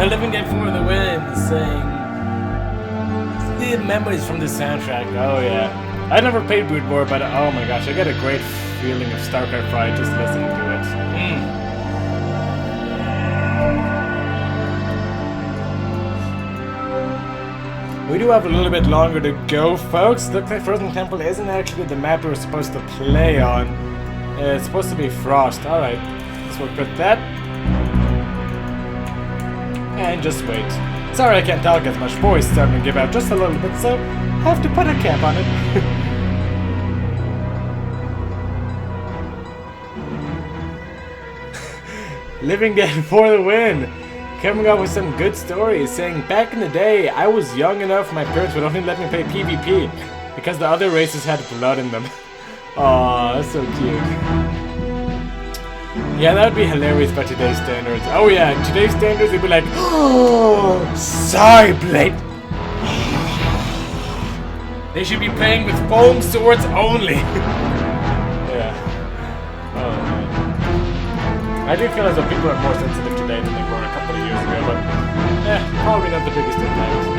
The Living Dead for the win, saying the memories from the soundtrack. Oh yeah. I never played Brood War, but oh my gosh, I get a great feeling of StarCraft Pride just listening to it. We do have a little bit longer to go, folks. Looks like Frozen Temple isn't actually the map we were supposed to play on. It's supposed to be Frost. Alright, let's work with that. And just wait. Sorry I can't talk as much. Voice starting to give out just a little bit, so have to put a cap on it. Living Dead for the win! Coming up with some good stories, saying back in the day, I was young enough my parents would only let me play PvP because the other races had blood in them. Aw, that's so cute. Yeah, that would be hilarious by today's standards. Oh yeah, today's standards would be like, oh, Psyblade! They should be playing with foam swords only! Yeah. Oh man. I do feel as though people are more sensitive today than they were a couple of years ago, but probably not the biggest impact.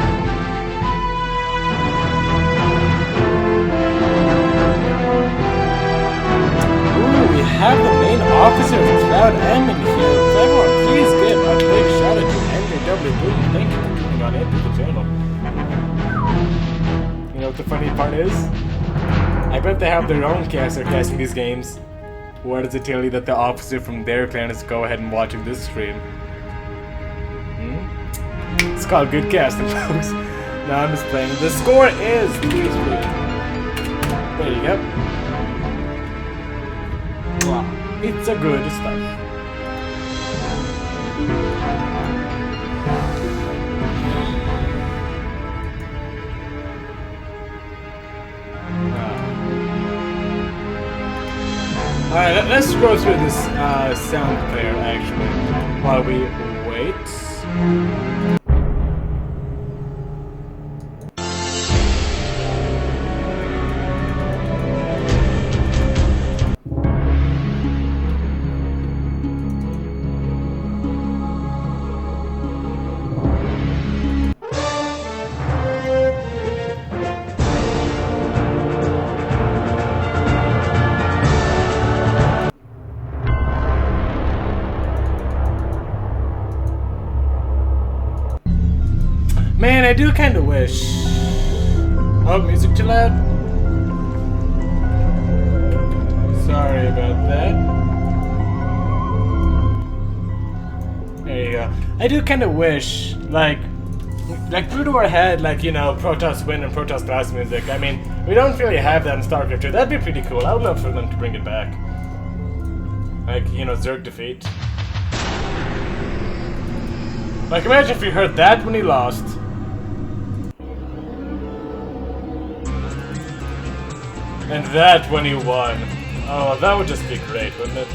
Ooh, we have the main officer of CloudM in here. Everyone, please give a big shout out to NJW. Thank you for coming on into the channel. You know what the funny part is? I bet they have their own caster casting these games. What does it tell you that the officer from their clan is go ahead and watching this stream? It's called good casting, folks. No, I'm just playing. The score is 3-3. There you go. Wow. It's a good stuff. Alright, let's go through this sound player actually while we wait. Man, I do kind of wish. Oh, music too loud? Sorry about that. There you go. I do kind of wish, like Brood War had, like, you know, Protoss Win and Protoss Blast music. I mean, we don't really have that in StarCraft 2. That'd be pretty cool. I would love for them to bring it back. Like, you know, Zerg Defeat. Like, imagine if you heard that when he lost. And that when he won. Oh, that would just be great, wouldn't it?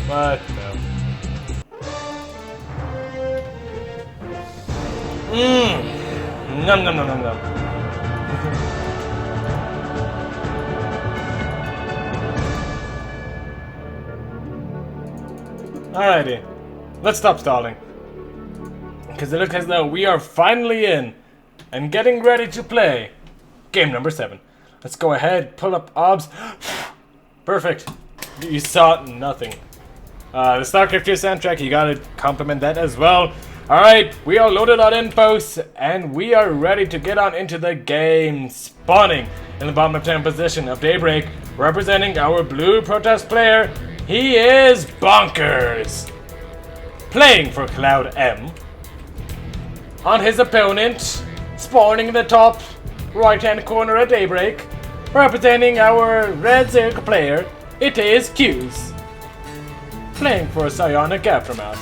But, no. Nom nom nom nom nom. Alrighty. Let's stop stalling. Because it looks as though we are finally in and getting ready to play game number 7. Let's go ahead, pull up OBS. Perfect. You saw nothing. The StarCraft 2 soundtrack, you gotta compliment that as well. Alright, we are loaded on inposts, and we are ready to get on into the game. Spawning in the bottom left-hand position of Daybreak, representing our blue Protoss player, he is Bonkers. Playing for CloudM. On his opponent, spawning in the top right-hand corner of Daybreak, representing our red Zerg player, it is Q's. Playing for Psionic Aftermath.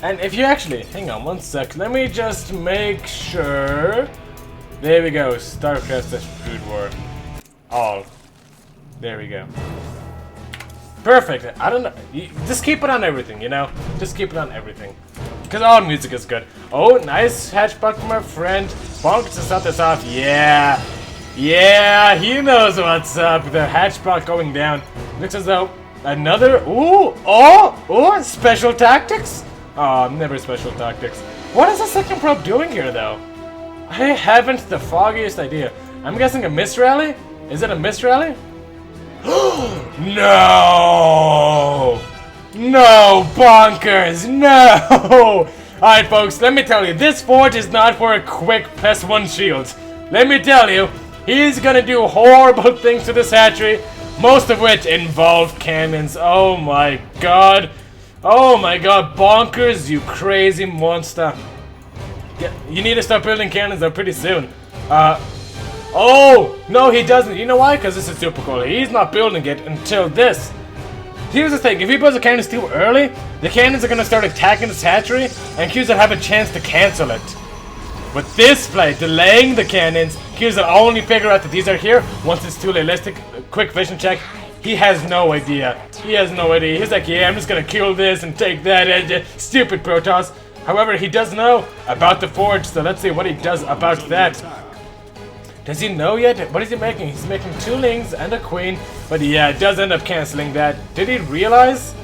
And if you actually, hang on one sec, let me just make sure. There we go, StarCraft/Brood War. All. There we go. Perfect. I don't know. Just keep it on everything, you know? Just keep it on everything. Because all music is good. Oh, nice hatchback from our friend. Bonkers to start this off. Yeah, he knows what's up. The hatchback going down. Looks as though Another, oh, special tactics? Oh, never special tactics. What is the second probe doing here, though? I haven't the foggiest idea. I'm guessing a miss rally? Is it a miss rally? No! No, bonkers, no! Alright, folks, let me tell you, this forge is not for a quick +1 shield. Let me tell you, he's gonna do horrible things to this hatchery, most of which involve cannons. Oh my god. Oh my god, bonkers, you crazy monster. Yeah, you need to start building cannons though pretty soon. Oh, no he doesn't. You know why? Because this is super cool. He's not building it until this. Here's the thing, if he builds the cannons too early, the cannons are going to start attacking this hatchery, and Q's will have a chance to cancel it. With this play, delaying the cannons, Q's will only figure out that these are here once it's too realistic. Quick vision check. He has no idea. He has no idea. He's like, yeah, I'm just going to kill this and take that. Stupid Protoss. However, he does know about the forge, so let's see what he does about that. Does he know yet? What is he making? He's making 2 lings and a queen. But yeah, it does end up canceling that. Did he realize?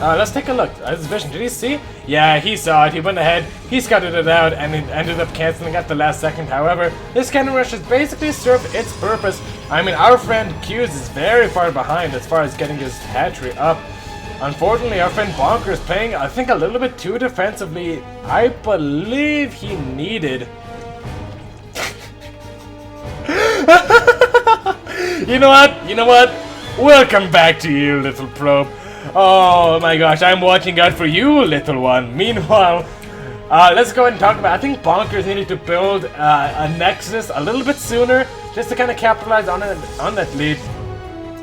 Let's take a look. His vision. Did he see? Yeah, he saw it. He went ahead. He scouted it out and it ended up canceling at the last second. However, this cannon rush has basically served its purpose. I mean, our friend Q's is very far behind as far as getting his hatchery up. Unfortunately, our friend Bonker is playing, I think, a little bit too defensively. I believe he needed... You know what? You know what? Welcome back to you, little probe. Oh my gosh, I'm watching out for you, little one. Meanwhile, let's go ahead and talk about... I think Bonkers needed to build a Nexus a little bit sooner, just to kind of capitalize on that lead.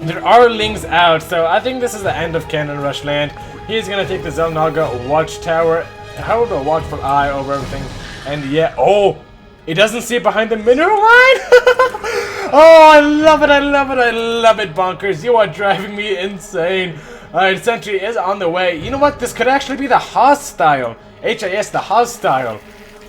There are lings out, so I think this is the end of Cannon Rush Land. He's gonna take the Zelnaga Watchtower, hold a watchful eye over everything, and yeah, oh! He doesn't see it behind the mineral line? Oh, I love it, I love it, I love it, Bonkers. You are driving me insane. Alright, Sentry is on the way. You know what? This could actually be the hostile. HIS, the hostile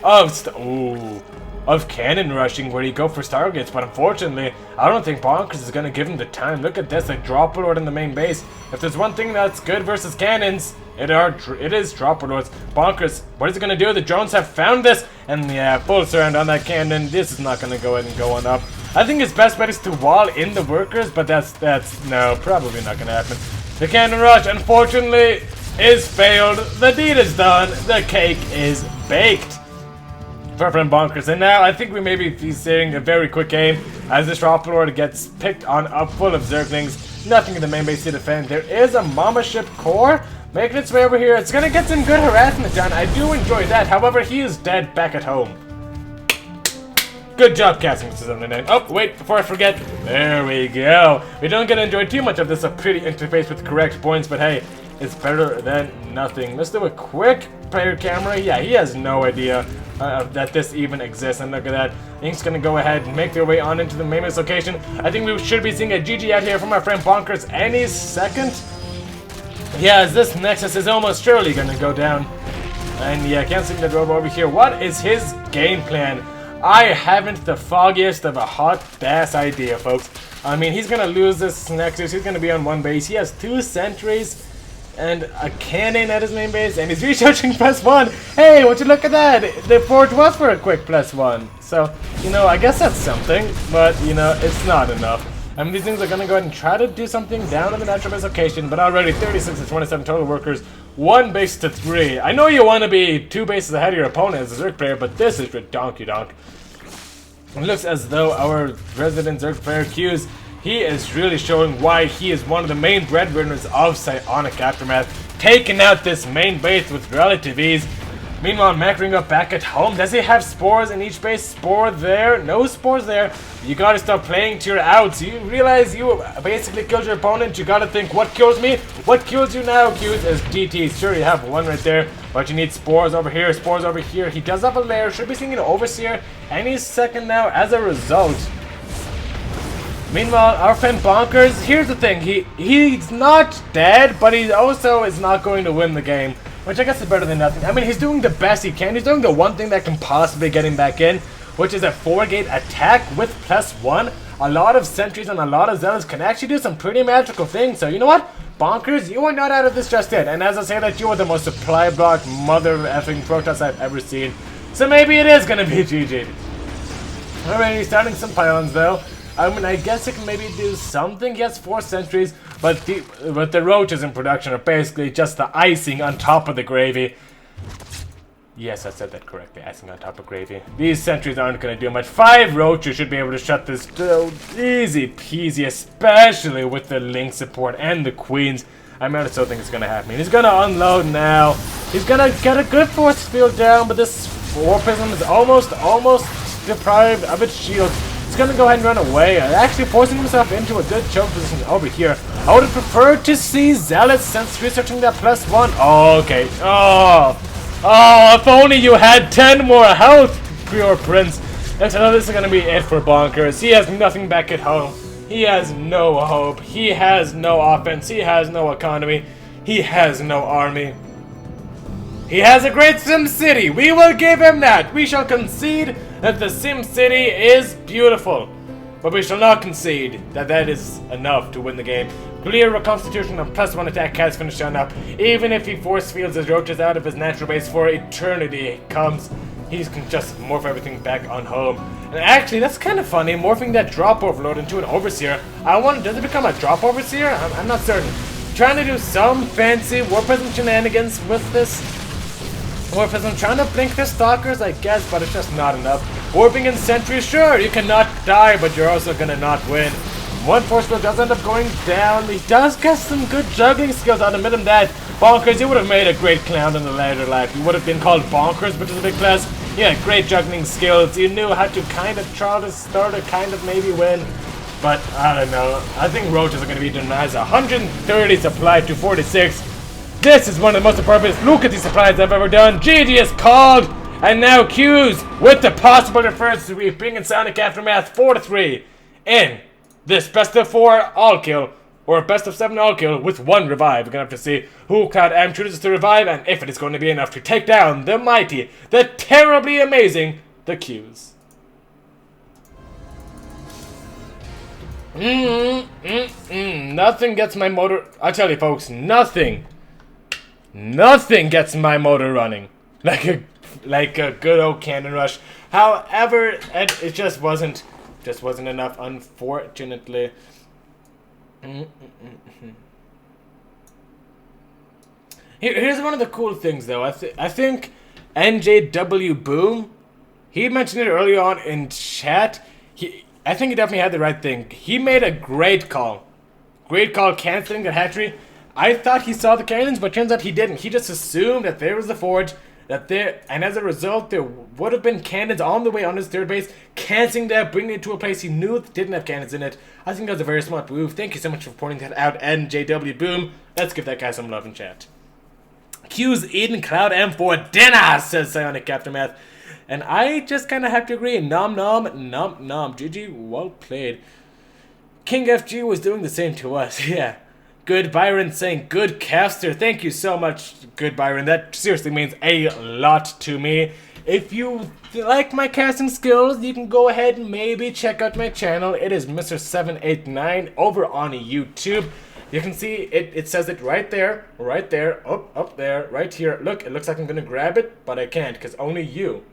of cannon rushing where you go for Stargates. But unfortunately, I don't think Bonkers is going to give him the time. Look at this, a drop lord in the main base. If there's one thing that's good versus cannons, it is dropper lords. Bonkers, what is it going to do? The drones have found this, and yeah, full surround on that cannon. This is not going to go ahead and go on up. I think his best bet is to wall in the workers, but that's no, probably not going to happen. The cannon rush, unfortunately, is failed. The deed is done. The cake is baked. For friend Bonkers, and now I think we may be seeing a very quick game as this dropper lord gets picked on up full of Zerglings. Nothing in the main base to defend. There is a Mama Ship core making its way over here. It's gonna get some good harassment done. I do enjoy that. However, he is dead back at home. Good job casting, Mr. 79. Oh, wait, before I forget. There we go. We don't get to enjoy too much of this, a pretty interface with correct points, but hey, it's better than nothing. Let's do a quick player camera. Yeah, he has no idea that this even exists, and look at that. Ink's gonna go ahead and make their way on into the main base location. I think we should be seeing a GG out here from our friend Bonkers any second. Yeah, as this Nexus is almost surely gonna go down. And yeah, can't see the drove over here. What is his game plan? I haven't the foggiest of a hot ass idea, folks. I mean, he's gonna lose this Nexus. He's gonna be on one base. He has 2 sentries and a cannon at his main base, and he's recharging +1. Hey, would you look at that? The forge was for a quick +1. So, you know, I guess that's something, but, you know, it's not enough. I mean, these things are gonna go ahead and try to do something down in the natural base location, but already 36 to 27 total workers, 1 base to 3. I know you want to be 2 bases ahead of your opponent as a Zerg player, but this is redonky-donk. It looks as though our resident Zerg player Q's, he is really showing why he is one of the main breadwinners of Psionic Aftermath, taking out this main base with relative ease. Meanwhile, Macring up back at home. Does he have spores in each base? Spore there? No spores there. You gotta stop playing to your outs. You realize you basically killed your opponent. You gotta think, what kills me? What kills you now, Q's, is DTs. Sure, you have 1 right there, but you need spores over here, spores over here. He does have a lair. Should be seeing an Overseer any second now as a result. Meanwhile, our friend Bonkers, here's the thing. He's not dead, but he also is not going to win the game, which I guess is better than nothing. I mean, he's doing the best he can. He's doing the one thing that can possibly get him back in, which is a 4-gate attack with +1. A lot of sentries and a lot of zealots can actually do some pretty magical things. So, you know what? Bonkers, you are not out of this just yet. And as I say that, you are the most supply block mother effing Protoss I've ever seen. So maybe it is gonna be GG. Alright, he's starting some pylons though. I mean, I guess it can maybe do something. Yes, 4 sentries, but the roaches in production are basically just the icing on top of the gravy. Yes, I said that correctly. Icing on top of gravy. These sentries aren't going to do much. 5 roaches should be able to shut this down easy peasy, especially with the Link support and the queens. I mean, I still think it's going to happen. He's going to unload now. He's going to get a good force field down, but this Warpism is almost deprived of its shield. He's going to go ahead and run away, actually forcing himself into a good choke position over here. I would have preferred to see Zealot since researching that +1. Oh, okay. Oh, if only you had 10 more health, Pure Prince. And so this is going to be it for Bonkers. He has nothing back at home. He has no hope. He has no offense. He has no economy. He has no army. He has a great Sim City. We will give him that. We shall concede that the Sim City is beautiful. But we shall not concede that that is enough to win the game. Clear Reconstitution and +1 attack has finished on up. Even if he force fields his roaches out of his natural base for eternity comes, he can just morph everything back on home. And actually, that's kind of funny, morphing that Drop Overlord into an Overseer. I wonder, does it become a Drop Overseer? I'm not certain. Trying to do some fancy Warpism shenanigans with this Warpism, trying to blink the Stalkers, I guess, but it's just not enough. Warping in Sentry, sure, you cannot die, but you're also gonna not win. One force field does end up going down. He does get some good juggling skills, I'll admit him that. Bonkers, you would have made a great clown in the later life. You would have been called Bonkers, which is a big plus. You had great juggling skills. You knew how to kind of try to start or kind of maybe win. But, I don't know. I think roaches are going to be denied 130 supply to 46. This is one of the most appropriate look at these supplies I've ever done. GG is called. And now Q's with the possible reverse sweeping and Psionic Aftermath 4-3 in this best of 4 all kill or best of 7 all kill with 1 revive. We're gonna have to see who CloudM chooses to revive and if it is going to be enough to take down the mighty, the terribly amazing, the Q's. Nothing gets my motor. I tell you, folks, nothing gets my motor running like a good old cannon rush. However, it just wasn't enough, unfortunately. Here's one of the cool things, though. I think NJW Boom, he mentioned it earlier on in chat. I think he definitely had the right thing. He made a great call. Great call canceling the hatchery. I thought he saw the cannons, but turns out he didn't. He just assumed that there was the forge, and as a result, there would have been cannons on the way on his third base, canceling that, bringing it to a place he knew didn't have cannons in it. I think that was a very smart move. Thank you so much for pointing that out, NJW Boom. Let's give that guy some love in chat. Q's eating CloudM for dinner, says Psionic Aftermath. And I just kind of have to agree. Nom nom, nom nom. GG, well played. King FG was doing the same to us, yeah. Good Byron saying, good caster. Thank you so much, Good Byron. That seriously means a lot to me. If you like my casting skills, you can go ahead and maybe check out my channel. It is Mr789 over on YouTube. You can see it says it right there, up there, right here. Look, it looks like I'm going to grab it, but I can't because only you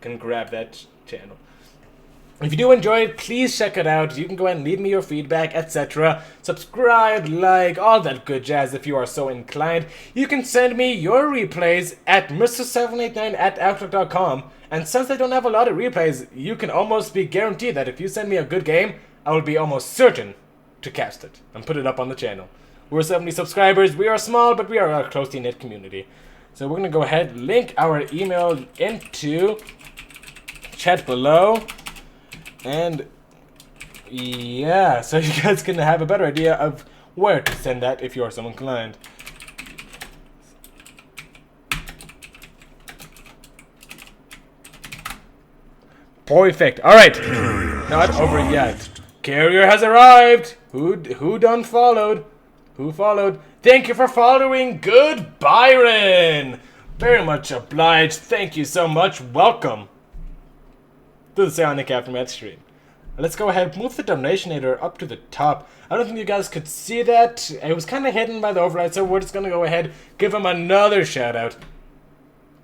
can grab that channel. If you do enjoy it, please check it out. You can go ahead and leave me your feedback, etc. Subscribe, like, all that good jazz if you are so inclined. You can send me your replays at Mr789@outlook.com. And since I don't have a lot of replays, you can almost be guaranteed that if you send me a good game, I will be almost certain to cast it and put it up on the channel. We're 70 subscribers. We are small, but we are a closely knit community. So we're going to go ahead and link our email into chat below. And yeah, so you guys can have a better idea of where to send that if you are so inclined. Perfect. Alright. Not over yet. Carrier has arrived. Who done followed? Who followed? Thank you for following, Good Byron. Very much obliged. Thank you so much. Welcome to the Psionic Aftermath stream. Let's go ahead, move the donationator up to the top. I don't think you guys could see that. It was kind of hidden by the override, so we're just going to go ahead, give him another shout out.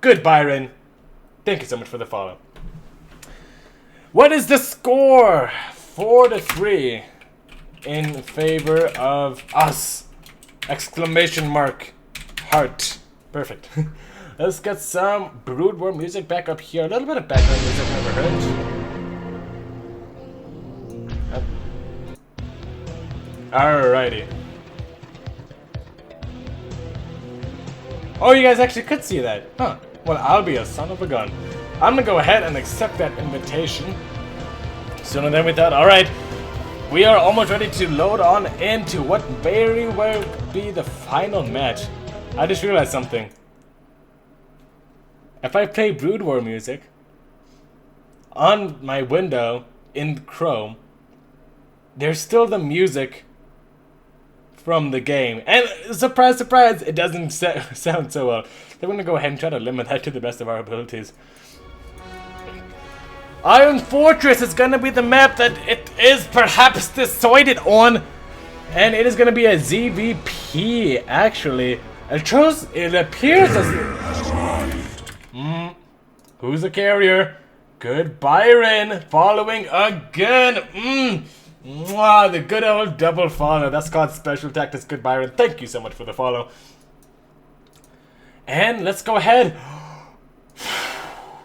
Good Byron. Thank you so much for the follow. What is the score? 4-3 in favor of us. Exclamation mark. Heart. Perfect. Let's get some Brood War music back up here. A little bit of background music never hurt. Alrighty. Oh, you guys actually could see that. Huh. Well, I'll be a son of a gun. I'm gonna go ahead and accept that invitation. Sooner than we thought. Alright. We are almost ready to load on into what very well be the final match. I just realized something. If I play Brood War music on my window in Chrome, there's still the music from the game. And surprise, surprise, it doesn't sound so well. They're going to go ahead and try to limit that to the best of our abilities. Iron Fortress is going to be the map that it is perhaps decided on. And it is going to be a ZVP, actually. It appears as... Who's the carrier? Good Byron, following again. Mwah, the good old double follow. That's called special tactics. Good Byron. Thank you so much for the follow. And let's go ahead.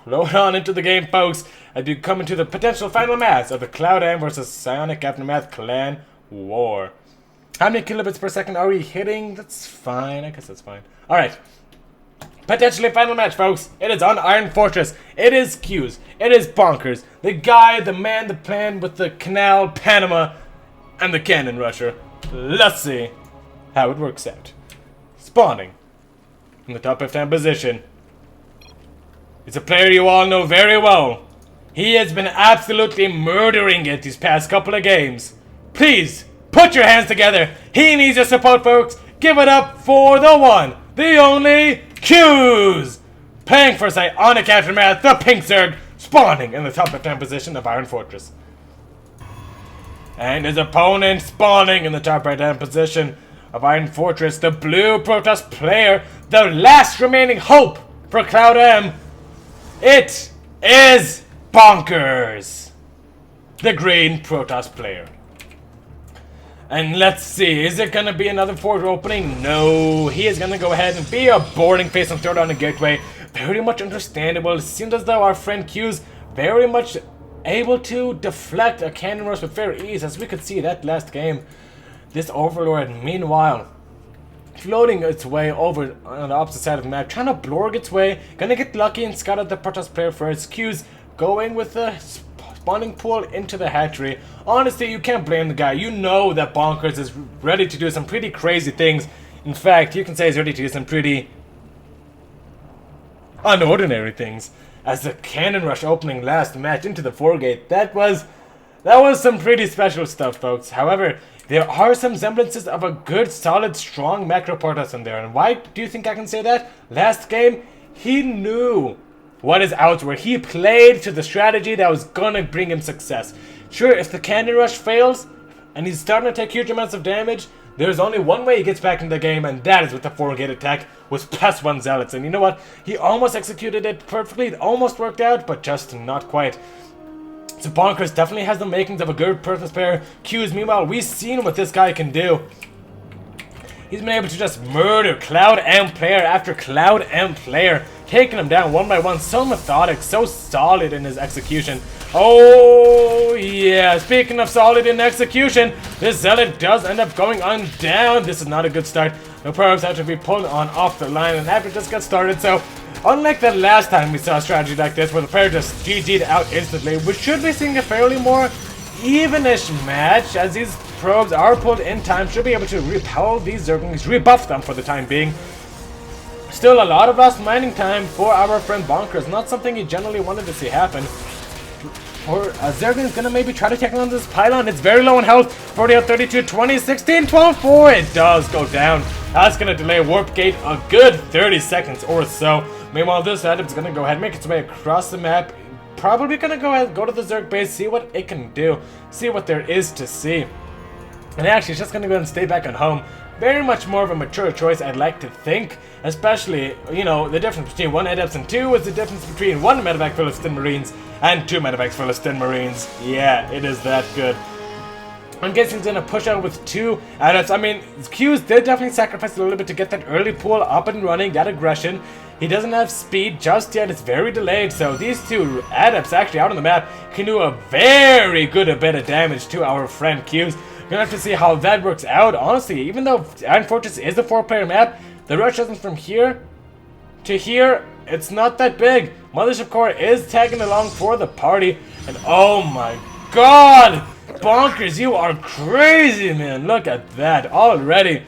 Load on into the game, folks. As we come into the potential final match of the CloudM versus Psionic Aftermath Clan War. How many kilobits per second are we hitting? That's fine. I guess that's fine. Alright. Potentially final match, folks. It is on Iron Fortress. It is Q's. It is Bonkers. The guy, the man, the plan with the canal, Panama, and the cannon rusher. Let's see how it works out. Spawning in the top left-hand position. It's a player you all know very well. He has been absolutely murdering it these past couple of games. Please, put your hands together. He needs your support, folks. Give it up for the one, the only Q's! Playing for Psionic Aftermath, the Pink Zerg, spawning in the top left-hand position of Iron Fortress. And his opponent spawning in the top right-hand position of Iron Fortress, the blue Protoss player, the last remaining hope for CloudM. It is Bonkers, the green Protoss player. And let's see, is it going to be another fort opening? No, he is going to go ahead and be a boarding phase and throw down a gateway. Very much understandable. It seems as though our friend Q's very much able to deflect a cannon rush with fair ease, as we could see that last game. This Overlord, meanwhile, floating its way over on the opposite side of the map, trying to blorg its way, gonna get lucky and scout out the Protoss player first. Q's going with the spawning pool into the hatchery. Honestly, you can't blame the guy. You know that Bonkers is ready to do some pretty crazy things. In fact, you can say he's ready to do some pretty unordinary things. As the cannon rush opening last match into the foregate, that was some pretty special stuff, folks. However, there are some semblances of a good, solid, strong macro Protoss in there. And why do you think I can say that? Last game, he knew what his outs were. He played to the strategy that was gonna bring him success. Sure, if the cannon rush fails, and he's starting to take huge amounts of damage, there's only one way he gets back in the game, and that is with the 4-gate attack with +1 Zealots. And you know what? He almost executed it perfectly. It almost worked out, but just not quite. So Bonkers definitely has the makings of a good Protoss player. Q's, meanwhile, we've seen what this guy can do. He's been able to just murder CloudM player after CloudM player, taking him down one by one. So methodic, so solid in his execution. Oh yeah, speaking of solid in execution, this Zealot does end up going on down. This is not a good start. The probes have to be pulled on off the line and have to just get started. So unlike the last time we saw a strategy like this where the player just GG'd out instantly, we should be seeing a fairly more evenish match, as these probes are pulled in time, should be able to repel these Zerglings, rebuff them for the time being. Still a lot of lost mining time for our friend Bonkers, not something he generally wanted to see happen. Or Zergling's gonna maybe try to take on this pylon. It's very low in health. 40 out 32, 20, 16, 12, 4. It does go down. That's gonna delay Warp Gate a good 30 seconds or so. Meanwhile, this Adam's gonna go ahead and make its way across the map, probably gonna go ahead, go to the Zerg base, see what it can do, see what there is to see. And actually, it's just gonna go and stay back at home. Very much more of a mature choice, I'd like to think. Especially, you know, the difference between 1 Adepts and 2 is the difference between 1 medevac Philistine Marines and 2 medevac Philistine Marines. Yeah, it is that good. I'm guessing he's gonna push out with 2 Adepts. I mean, Q's did definitely sacrifice a little bit to get that early pool up and running, that aggression. He doesn't have speed just yet, it's very delayed, so these 2 Adepts actually out on the map can do a very good bit of damage to our friend Q's. We're gonna have to see how that works out. Honestly, even though Iron Fortress is a 4-player map, the rush distance from here to here, it's not that big. Mothership Core is tagging along for the party, and oh my god! Bonkers, you are crazy, man. Look at that already.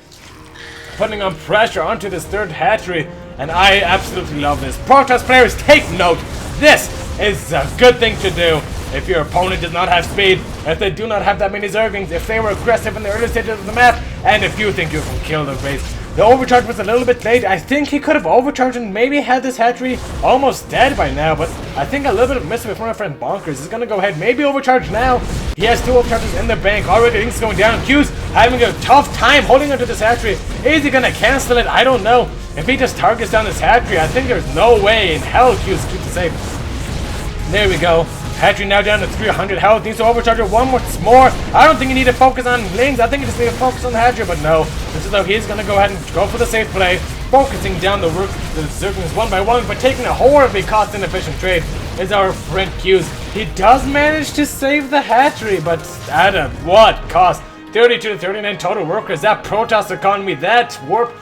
Putting on pressure onto this 3rd hatchery, and I absolutely love this. Protoss players, take note. This is a good thing to do. If your opponent does not have speed, if they do not have that many Zerglings, if they were aggressive in the early stages of the map, and if you think you can kill the base. The overcharge was a little bit late. I think he could have overcharged and maybe had this hatchery almost dead by now, but I think a little bit of misway from my friend Bonkers is going to go ahead, maybe overcharge now. He has 2 overcharges in the bank. Already things going down. Q's having a tough time holding onto this hatchery. Is he going to cancel it? I don't know. If he just targets down this hatchery, I think there's no way in hell Q's keeps it safe. There we go. Hatchery now down to 300 health. Needs to overcharge it once more. I don't think you need to focus on Lings. I think you just need to focus on the Hatchery, but no. This is how he's going to go ahead and go for the safe play. Focusing down the Zerglings one by one, but taking a horribly cost-inefficient trade is our friend Q's. He does manage to save the Hatchery, but at a what cost? 32 to 39 total workers. That Protoss economy, that warp,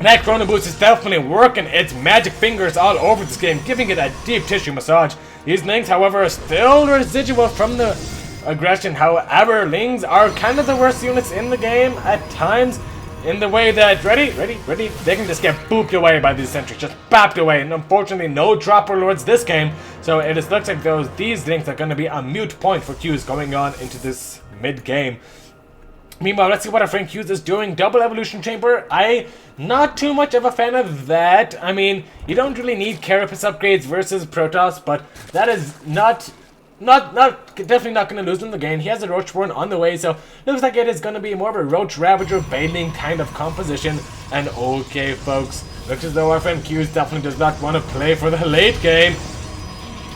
that Chrono Boost is definitely working its magic fingers all over this game, giving it a deep tissue massage. These Lings, however, are still residual from the aggression. However, Lings are kind of the worst units in the game at times, in the way that, ready, they can just get booped away by these sentries, just bopped away, and unfortunately no dropper lords this game, so it just looks like these Lings are going to be a mute point for Q's going on into this mid-game. Meanwhile, let's see what our friend Q's is doing. Double evolution chamber. Not too much of a fan of that. I mean, you don't really need Carapace upgrades versus Protoss, but that is definitely not going to lose him the game. He has a Roachborn on the way, so looks like it is going to be more of a Roach Ravager Baneling kind of composition. And okay, folks, looks as though our friend Q's definitely does not want to play for the late game.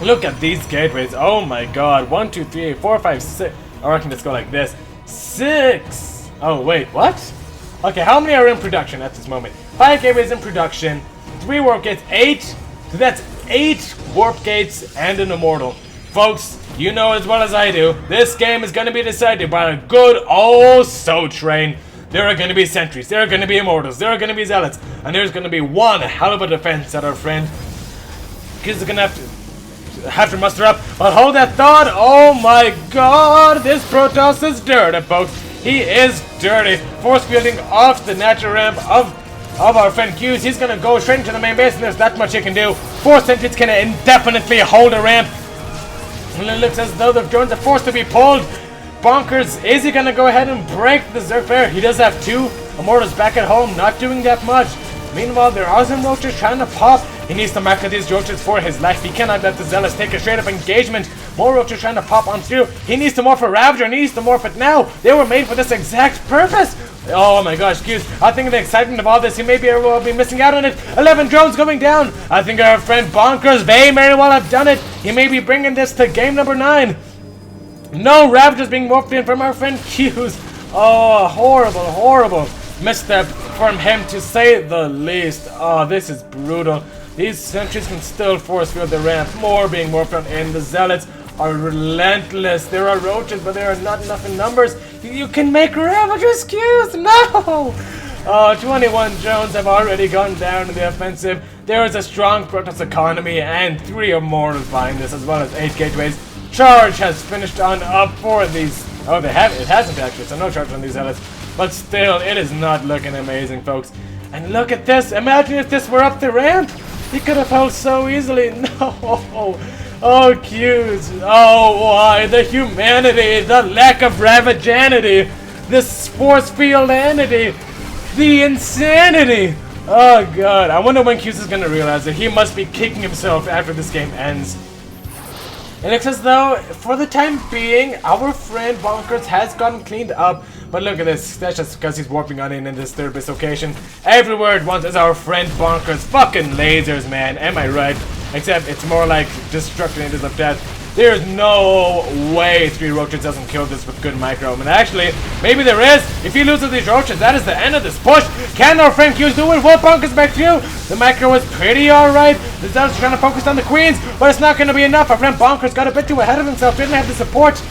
Look at these gateways. Oh my god. 1, 2, 3, 4, 5, 6. Or I can just go like this. 6. Oh wait, what? Okay, how many are in production at this moment? 5 gateways in production, 3 warp gates, 8. So that's 8 warp gates and an immortal. Folks, you know as well as I do, this game is going to be decided by a good old soul train. There are going to be sentries, there are going to be immortals, there are going to be zealots, and there's going to be one hell of a defense that our friend is going to have to muster up. But hold that thought. Oh my god, this Protoss is dirty, folks. He is dirty. Force fielding off the natural ramp of our friend Q's. He's gonna go straight into the main base, and there's that much he can do. 4 sentries can indefinitely hold a ramp. And it looks as though the drones are forced to be pulled. Bonkers, is he gonna go ahead and break the Zerg player? He does have 2 immortals back at home, not doing that much. Meanwhile, there are some roaches trying to pop. He needs to mark these roaches for his life. He cannot let the Zealots take a straight up engagement. More roaches trying to pop on through. He needs to morph a Ravager, and he needs to morph it now. They were made for this exact purpose. Oh my gosh, excuse. I think the excitement of all this, he may be missing out on it. 11 drones going down. I think our friend Bonkers may very well have done it. He may be bringing this to game number 9. No Ravagers being morphed in from our friend Q's. Oh, horrible, horrible misstep from him, to say the least. Oh, this is brutal. These sentries can still force field the ramp. More being morphed on in. The Zealots are relentless. There are roaches, but there are not enough in numbers. You can make Ravagers Q's. No! 21 drones have already gone down in the offensive. There is a strong Protoss economy and 3 immortals behind this, as well as 8 gateways. Charge has finished on up for these. Oh, it hasn't actually, so no charge on these Zealots. But still, it is not looking amazing, folks. And look at this. Imagine if this were up the ramp. He could have held so easily. No. Oh, Q's. Oh, why? The humanity. The lack of ravaganity. This force field entity. The insanity. Oh, God. I wonder when Q's is going to realize that he must be kicking himself after this game ends. It looks as though, for the time being, our friend Bonkers has gotten cleaned up. But look at this. That's just because he's warping on in this third base location. Everywhere it wants is our friend Bonkers. Fucking lasers, man. Am I right? Except it's more like destruction into of death. There's no way 3 roaches doesn't kill this with good micro. And actually, maybe there is. If he loses these roaches, that is the end of this push. Can our friend Q's do it? Will Bonkers back through? The micro was pretty alright. The Zealot's trying to focus on the queens, but it's not going to be enough. Our friend Bonkers got a bit too ahead of himself. Didn't have the support.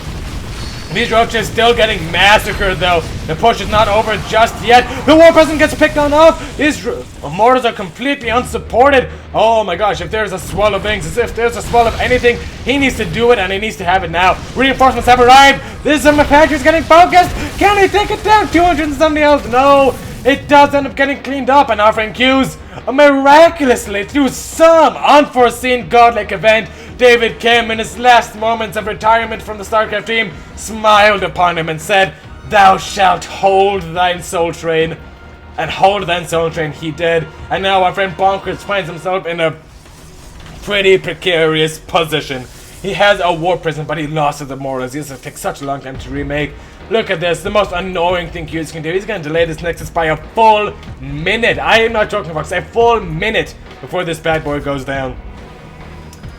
These roaches still getting massacred though. The push is not over just yet. The war president gets picked on off. These mortars are completely unsupported. Oh my gosh, if there's a swell of things, if there's a swell of anything, he needs to do it and he needs to have it now. Reinforcements have arrived. This is getting focused. Can he take it down? 270 health. No. It does end up getting cleaned up, and our friend Q's miraculously, through some unforeseen godlike event, David Kim, in his last moments of retirement from the StarCraft team, smiled upon him and said, "Thou shalt hold thine soul train." And hold thine soul train he did. And now our friend Bonkers finds himself in a pretty precarious position. He has a war prison, but he lost his immortals. This has taken such a long time to remake. Look at this, the most annoying thing Q's can do. He's going to delay this Nexus by a full minute. I am not joking, folks. A full minute before this bad boy goes down.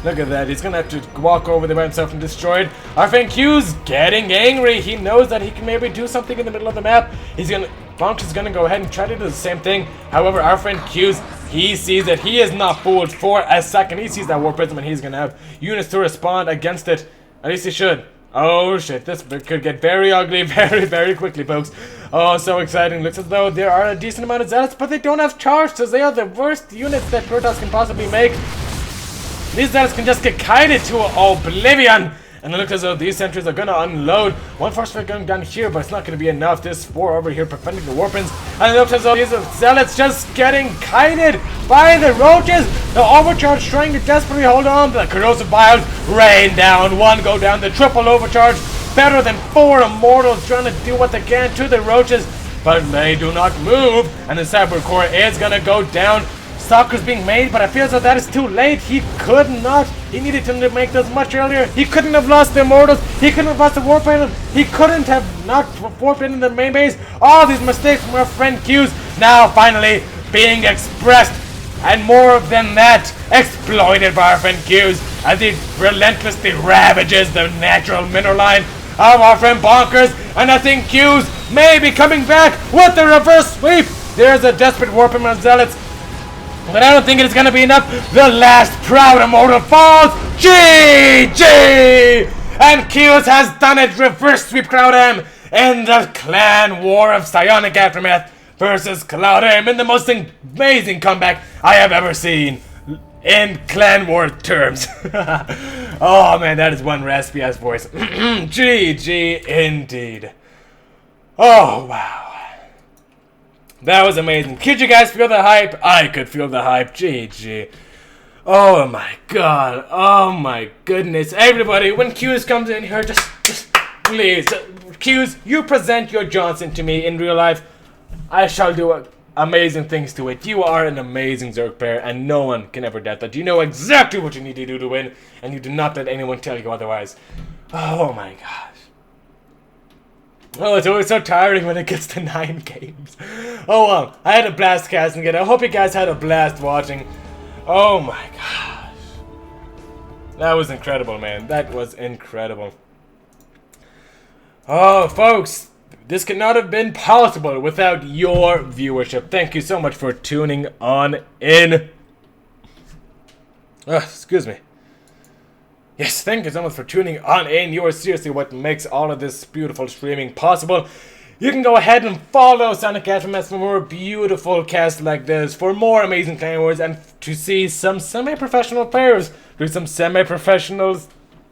Look at that. He's going to have to walk over there by himself and destroy it. Our friend Q's getting angry. He knows that he can maybe do something in the middle of the map. Bonkers is going to go ahead and try to do the same thing. However, our friend Q's, he sees that he is not fooled for a second. He sees that war prism and he's going to have units to respond against it. At least he should. Oh shit, this could get very ugly very, very quickly, folks. Oh, so exciting. Looks as though there are a decent amount of Zealots, but they don't have charge, so they are the worst units that Protoss can possibly make. These Zealots can just get kited to oblivion. And it looks as though these sentries are gonna unload. One force field going down here, but it's not gonna be enough. This 4 over here preventing the warpins. And it looks as though these Zealots just getting kited by the roaches. The overcharge trying to desperately hold on. The corrosive bios rain down. 1 go down. The triple overcharge. Better than 4 immortals trying to do what they can to the roaches. But they do not move. And the cyber core is gonna go down. Stalker's being made, but I feel as though that is too late. He could not. He needed to make those much earlier. He couldn't have lost the immortals. He couldn't have lost the warp island. He couldn't have not warped into the main base. All these mistakes from our friend Q's now finally being expressed. And more than that, exploited by our friend Q's as he relentlessly ravages the natural mineral line of our friend Bonkers. And I think Q's may be coming back with the reverse sweep. There's a desperate warping on Zealots. But I don't think it is going to be enough. The last proud immortal falls. GG! And Q's has done it. Reverse sweep CloudM in the clan war of Psionic Aftermath versus CloudM in the most amazing comeback I have ever seen in clan war terms. Oh man, that is one raspy ass voice. GG indeed. Oh wow. That was amazing. Could you guys feel the hype? I could feel the hype. GG. Oh my god. Oh my goodness. Everybody, when Q's comes in here, just please. Q's, you present your Johnson to me in real life. I shall do amazing things to it. You are an amazing Zerg player, and no one can ever doubt that. You know exactly what you need to do to win, and you do not let anyone tell you otherwise. Oh my god. Oh, it's always so tiring when it gets to 9 games. Oh well, I had a blast casting it. I hope you guys had a blast watching. Oh my gosh. That was incredible, man. That was incredible. Oh, folks, this could not have been possible without your viewership. Thank you so much for tuning on in. Excuse me. Yes, thank you so much for tuning on in. You are seriously what makes all of this beautiful streaming possible. You can go ahead and follow Sonic Aftermath for more beautiful casts like this, for more amazing clan wars, and to see some semi-professional players do some semi-professional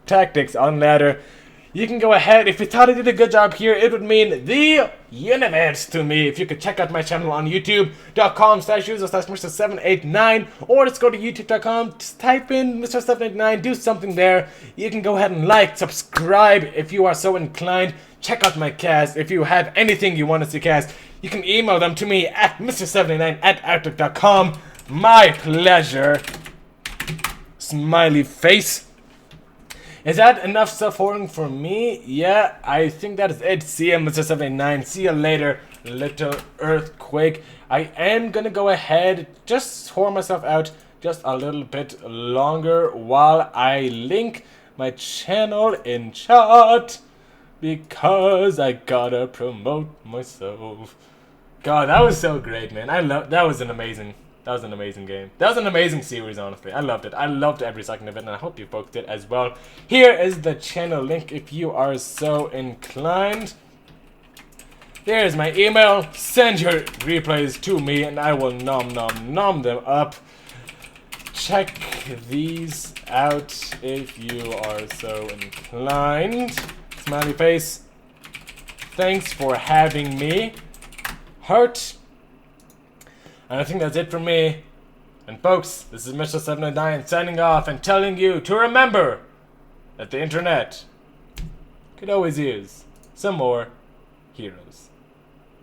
tactics on ladder. You can go ahead, if you thought I did a good job here, it would mean the universe to me if you could check out my channel on youtube.com/user/Mr789, or just go to youtube.com, just type in Mr789, do something there. You can go ahead and like, subscribe if you are so inclined. Check out my cast. If you have anything you want us to cast, you can email them to me at Mr789@outlook.com. My pleasure. Smiley face. Is that enough supporting for me? Yeah, I think that is it. See ya, Mr. 79. See ya later, little earthquake. I am gonna go ahead, just pour myself out just a little bit longer while I link my channel in chat, because I gotta promote myself. God, that was so great, man. That was an amazing game. That was an amazing series, honestly. I loved it. I loved every second of it, and I hope you folks did as well. Here is the channel link if you are so inclined. There's my email. Send your replays to me, and I will nom them up. Check these out if you are so inclined. Smiley face. Thanks for having me. Heart. And I think that's it for me. And folks, this is Mr. 709 signing off and telling you to remember that the internet could always use some more heroes.